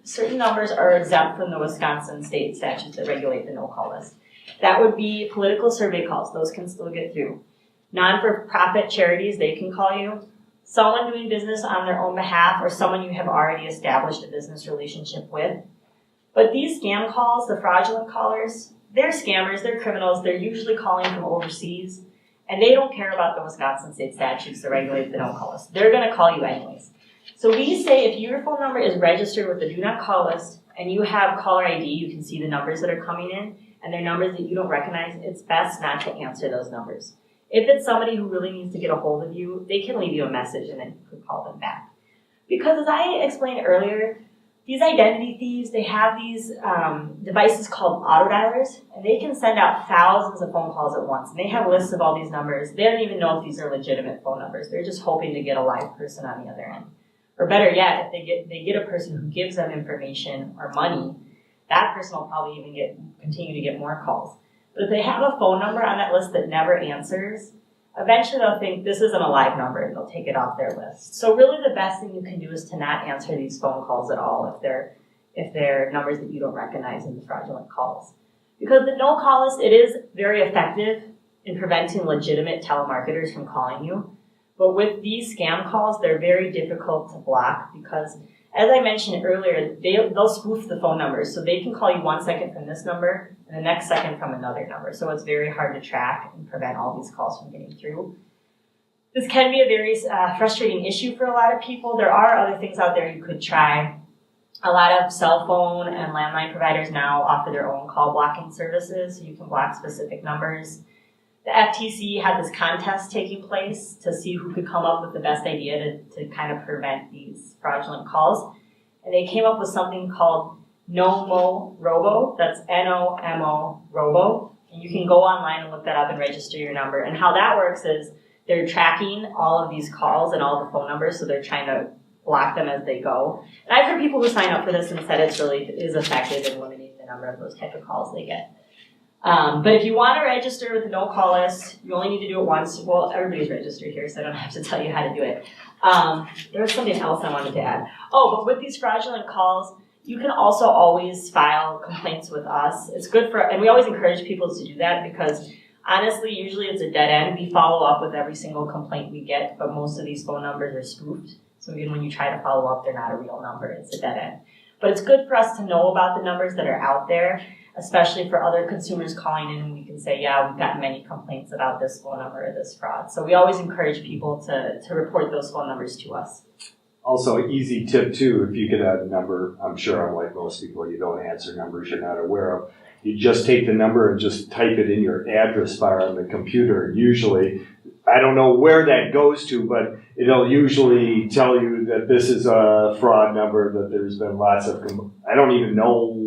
Certain numbers are exempt from the Wisconsin state statutes that regulate the no-call list. That would be political survey calls. Those can still get through. Non-for-profit charities, they can call you. Someone doing business on their own behalf or someone you have already established a business relationship with. But these scam calls, the fraudulent callers, they're scammers, they're criminals, they're usually calling from overseas, and they don't care about the Wisconsin state statutes that regulate the no-call list. They're going to call you anyways. So we say if your phone number is registered with the do not call list and you have caller ID, you can see the numbers that are coming in, and they're numbers that you don't recognize, it's best not to answer those numbers. If it's somebody who really needs to get a hold of you, they can leave you a message and then you can call them back. Because as I explained earlier, these identity thieves, they have these devices called autodialers, and they can send out thousands of phone calls at once. And they have lists of all these numbers. They don't even know if these are legitimate phone numbers. They're just hoping to get a live person on the other end. Or better yet, if they get a person who gives them information or money, that person will probably even continue to get more calls. But if they have a phone number on that list that never answers, eventually they'll think this isn't a live number and they'll take it off their list. So really the best thing you can do is to not answer these phone calls at all if they're numbers that you don't recognize in the fraudulent calls. Because the no-call list, it is very effective in preventing legitimate telemarketers from calling you. But with these scam calls, they're very difficult to block because, as I mentioned earlier, they'll spoof the phone numbers. So they can call you 1 second from this number and the next second from another number. So it's very hard to track and prevent all these calls from getting through. This can be a very frustrating issue for a lot of people. There are other things out there you could try. A lot of cell phone and landline providers now offer their own call blocking services, so you can block specific numbers. The FTC had this contest taking place to see who could come up with the best idea to kind of prevent these fraudulent calls. And they came up with something called NOMO Robo. That's NOMO Robo. And you can go online and look that up and register your number. And how that works is they're tracking all of these calls and all the phone numbers, so they're trying to block them as they go. And I've heard people who sign up for this and said it really is effective in limiting the number of those type of calls they get. But if you want to register with the no-call list, you only need to do it once. Well, everybody's registered here, so I don't have to tell you how to do it. There was something else I wanted to add. Oh, but with these fraudulent calls, you can also always file complaints with us. It's good and we always encourage people to do that because honestly, usually it's a dead end. We follow up with every single complaint we get, but most of these phone numbers are spoofed. So even when you try to follow up, they're not a real number. It's a dead end. But it's good for us to know about the numbers that are out there, especially for other consumers calling in and we can say, yeah, we've gotten many complaints about this phone number or this fraud. So we always encourage people to report those phone numbers to us. Also, easy tip too, if you could add a number, I'm sure unlike most people, you don't answer numbers you're not aware of. You just take the number and just type it in your address bar on the computer. Usually, I don't know where that goes to, but it'll usually tell you that this is a fraud number, that there's been lots of, I don't even know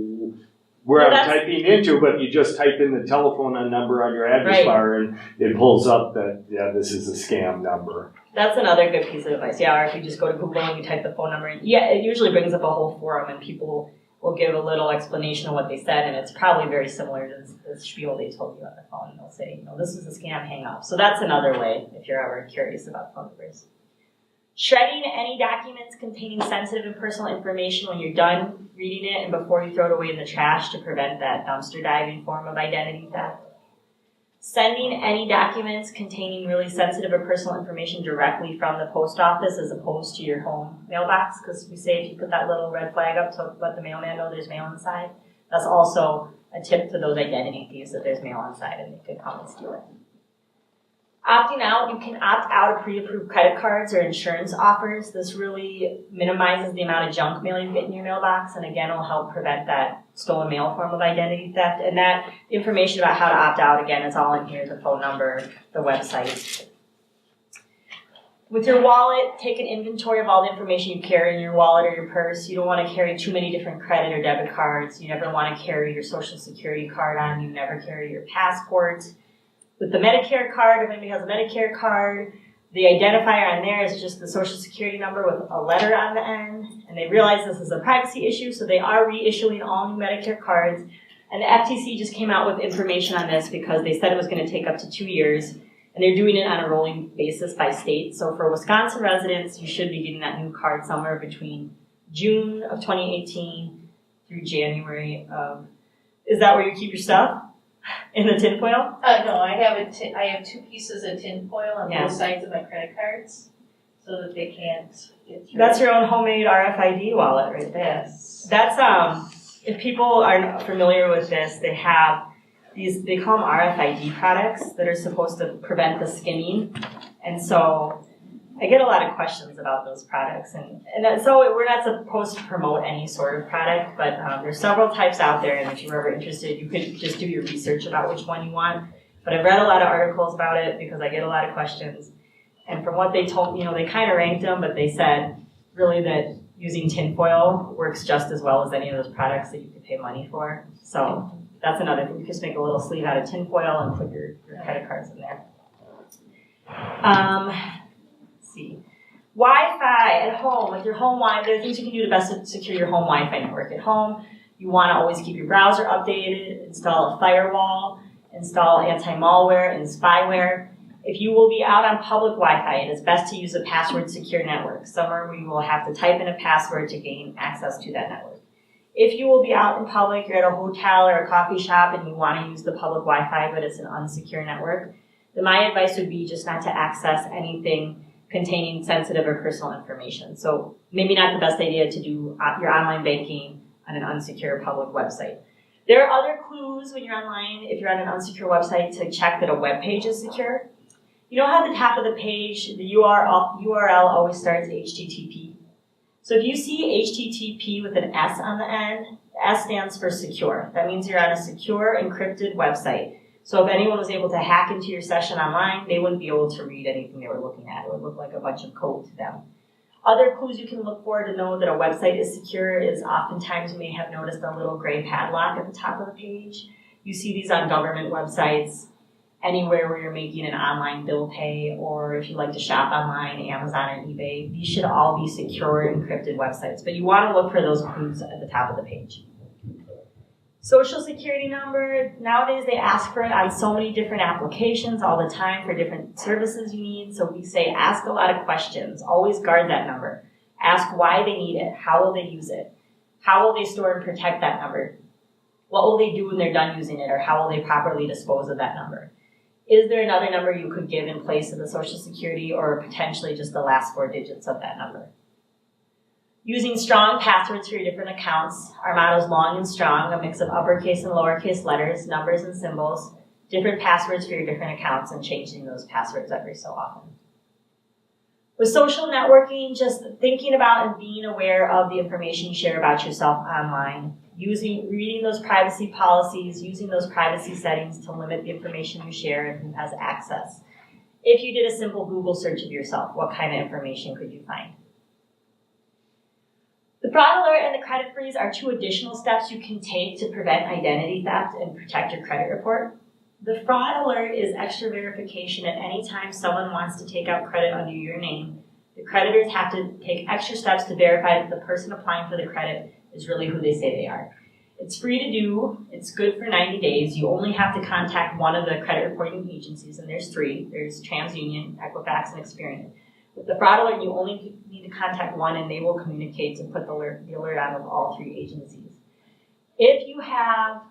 where I'm typing into, but you just type in the telephone number on your address bar and it pulls up that, yeah, this is a scam number. That's another good piece of advice. Yeah, or if you just go to Google and you type the phone number in, yeah, it usually brings up a whole forum and people will give a little explanation of what they said, and it's probably very similar to the spiel they told you on the phone. They'll say, this is a scam, hang up. So that's another way if you're ever curious about phone numbers. Shredding any documents containing sensitive and personal information when you're done reading it and before you throw it away in the trash to prevent that dumpster diving form of identity theft. Sending any documents containing really sensitive or personal information directly from the post office as opposed to your home mailbox, because we say if you put that little red flag up to let the mailman know there's mail inside, that's also a tip to those identity thieves that there's mail inside and they could come and steal it. Opting out, you can opt out of pre-approved credit cards or insurance offers. This really minimizes the amount of junk mail you get in your mailbox, and again, will help prevent that stolen mail form of identity theft. And that information about how to opt out, again, is all in here, the phone number, the website. With your wallet, take an inventory of all the information you carry in your wallet or your purse. You don't want to carry too many different credit or debit cards. You never want to carry your Social Security card on you. Never carry your passport. With the Medicare card, if anybody has a Medicare card, the identifier on there is just the Social Security number with a letter on the end. And they realize this is a privacy issue, so they are reissuing all new Medicare cards. And the FTC just came out with information on this because they said it was going to take up to 2 years, and they're doing it on a rolling basis by state. So for Wisconsin residents, you should be getting that new card somewhere between June of 2018 through January of, is that where you keep your stuff? In the tinfoil? No, I have 2 pieces of tinfoil on Yeah. both sides of my credit cards so that they can't get through. That's your own homemade RFID wallet right there. Yes. That's, if people aren't familiar with this, they have these, they call them RFID products that are supposed to prevent the skimming. And so I get a lot of questions about those products. So we're not supposed to promote any sort of product, but there's several types out there. And if you're ever interested, you could just do your research about which one you want. But I've read a lot of articles about it because I get a lot of questions. And from what they told me, they kind of ranked them, but they said really that using tinfoil works just as well as any of those products that you could pay money for. So that's another thing. You just make a little sleeve out of tinfoil and put your credit cards in there. Let's see. Wi-Fi at home, with your home Wi-Fi, there are things you can do to best secure your home Wi-Fi network. At home, you want to always keep your browser updated, install a firewall, install anti-malware and spyware. If you will be out on public Wi-Fi, it is best to use a password-secure network, somewhere where you will have to type in a password to gain access to that network. If you will be out in public, you're at a hotel or a coffee shop and you want to use the public Wi-Fi, but it's an unsecure network, then my advice would be just not to access anything containing sensitive or personal information. So maybe not the best idea to do your online banking on an unsecure public website. There are other clues when you're online, if you're on an unsecure website, to check that a web page is secure. You know how at the top of the page, the URL always starts HTTP? So if you see HTTP with an S on the end, the S stands for secure. That means you're on a secure, encrypted website. So if anyone was able to hack into your session online, they wouldn't be able to read anything they were looking at. It would look like a bunch of code to them. Other clues you can look for to know that a website is secure is oftentimes you may have noticed a little gray padlock at the top of the page. You see these on government websites, anywhere where you're making an online bill pay, or if you like to shop online, Amazon and eBay. These should all be secure, encrypted websites, but you want to look for those clues at the top of the page. Social security number, nowadays they ask for it on so many different applications all the time for different services you need. So we say ask a lot of questions. Always guard that number. Ask why they need it. How will they use it? How will they store and protect that number? What will they do when they're done using it, or how will they properly dispose of that number? Is there another number you could give in place of the Social Security, or potentially just the last 4 digits of that number? Using strong passwords for your different accounts. Our motto is long and strong, a mix of uppercase and lowercase letters, numbers and symbols, different passwords for your different accounts, and changing those passwords every so often. With social networking, just thinking about and being aware of the information you share about yourself online. Reading those privacy policies, using those privacy settings to limit the information you share and who has access. If you did a simple Google search of yourself, what kind of information could you find? The fraud alert and the credit freeze are 2 additional steps you can take to prevent identity theft and protect your credit report. The fraud alert is extra verification at any time someone wants to take out credit under your name. The creditors have to take extra steps to verify that the person applying for the credit is really who they say they are. It's free to do. It's good for 90 days. You only have to contact one of the credit reporting agencies, and there's 3. There's TransUnion, Equifax, and Experian. With the fraud alert, you only need to contact one, and they will communicate to put the alert out of all 3 agencies. If you have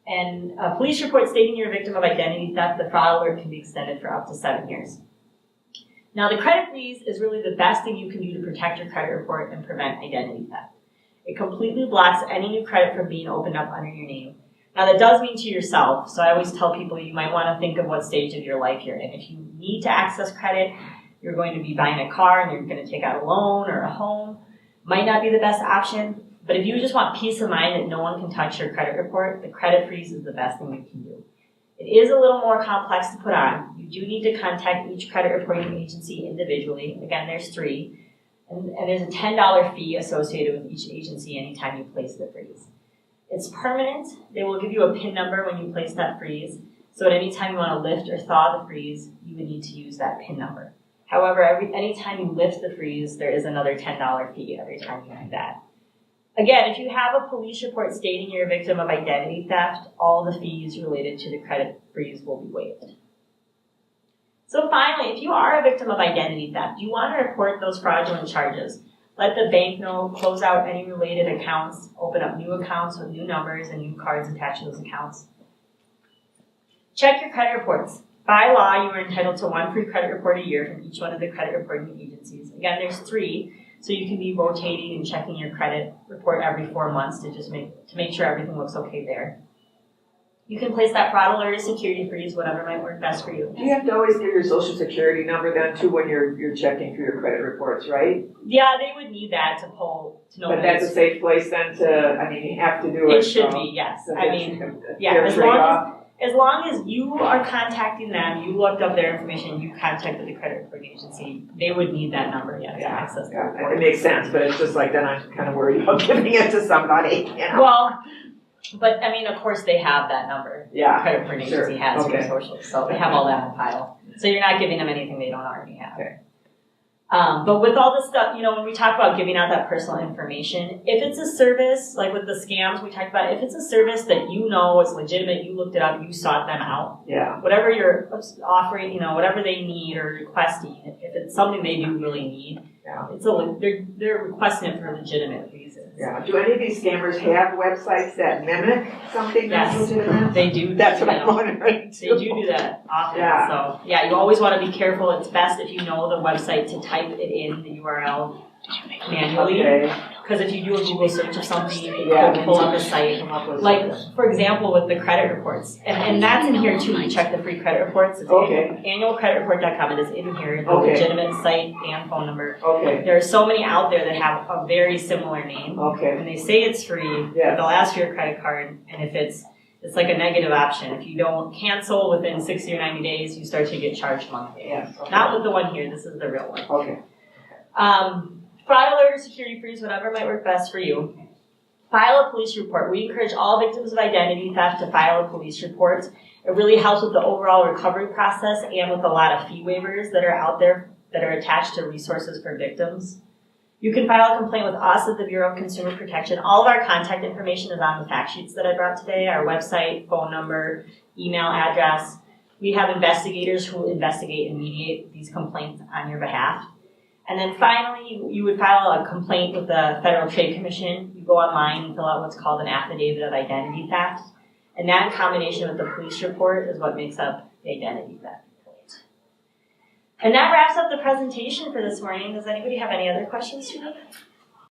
a police report stating you're a victim of identity theft, the fraud alert can be extended for up to 7 years. Now, the credit freeze is really the best thing you can do to protect your credit report and prevent identity theft. It completely blocks any new credit from being opened up under your name. Now, that does mean to yourself, so I always tell people you might want to think of what stage of your life you're in. If you need to access credit, you're going to be buying a car and you're going to take out a loan or a home, might not be the best option. But if you just want peace of mind that no one can touch your credit report, the credit freeze is the best thing you can do. It is a little more complex to put on. You do need to contact each credit reporting agency individually. Again, there's 3. And there's a $10 fee associated with each agency anytime you place the freeze. It's permanent. They will give you a PIN number when you place that freeze. So at any time you want to lift or thaw the freeze, you would need to use that PIN number. However, anytime you lift the freeze, there is another $10 fee every time you do that. Again, if you have a police report stating you're a victim of identity theft, all the fees related to the credit freeze will be waived. So finally, if you are a victim of identity theft, you want to report those fraudulent charges. Let the bank know, close out any related accounts, open up new accounts with new numbers and new cards attached to those accounts. Check your credit reports. By law, you are entitled to 1 free credit report a year from each one of the credit reporting agencies. Again, there's 3, so you can be rotating and checking your credit report every 4 months to make sure everything looks okay there. You can place that fraud alert or security freeze, whatever might work best for you. Do you have to always give your social security number then too when you're checking for your credit reports, right? Yeah, they would need that to know. But that's a safe place then you have to do it. It should be, yes. So I mean, yeah, fair trade-off. as long as you are contacting them, you looked up their information, you contacted the credit reporting agency, they would need that number, to access the report. It makes sense, but it's just like then I'm kind of worried about giving it to somebody, you know? Well, but I mean, of course, they have that number. Yeah, The credit reporting agency has your social, so they have all that on file. So you're not giving them anything they don't already have. Okay. But with all this stuff, when we talk about giving out that personal information, if it's a service, like with the scams we talked about, if it's a service that you know is legitimate, you looked it up, you sought them out, whatever you're offering, whatever they need or requesting, if it's something they do really need, they're requesting it for legitimate reasons. Yeah. Do any of these scammers have websites that mimic something that's legitimate? They do. That's what I'm wondering too. They do that often. So you always want to be careful. It's best if you know the website to type it in the URL manually. Because if you do a Google search of something, it could pull up a site. Like, for example, with the credit reports. And that's in here too. You check the free credit reports. It's annualcreditreport.com. It is in here. The legitimate site and phone number. There are so many out there that have a very similar name. And they say it's free. But they'll ask for your credit card. And if it's like a negative option. If you don't cancel within 60 or 90 days, you start to get charged monthly. Not with the one here. This is the real one. Fraud alert or security freeze, whatever might work best for you. File a police report. We encourage all victims of identity theft to file a police report. It really helps with the overall recovery process and with a lot of fee waivers that are out there that are attached to resources for victims. You can file a complaint with us at the Bureau of Consumer Protection. All of our contact information is on the fact sheets that I brought today, our website, phone number, email address. We have investigators who will investigate and mediate these complaints on your behalf. And then finally, you would file a complaint with the Federal Trade Commission. You go online and fill out what's called an affidavit of identity theft. And that in combination with the police report is what makes up the identity theft complaint. And that wraps up the presentation for this morning. Does anybody have any other questions for me?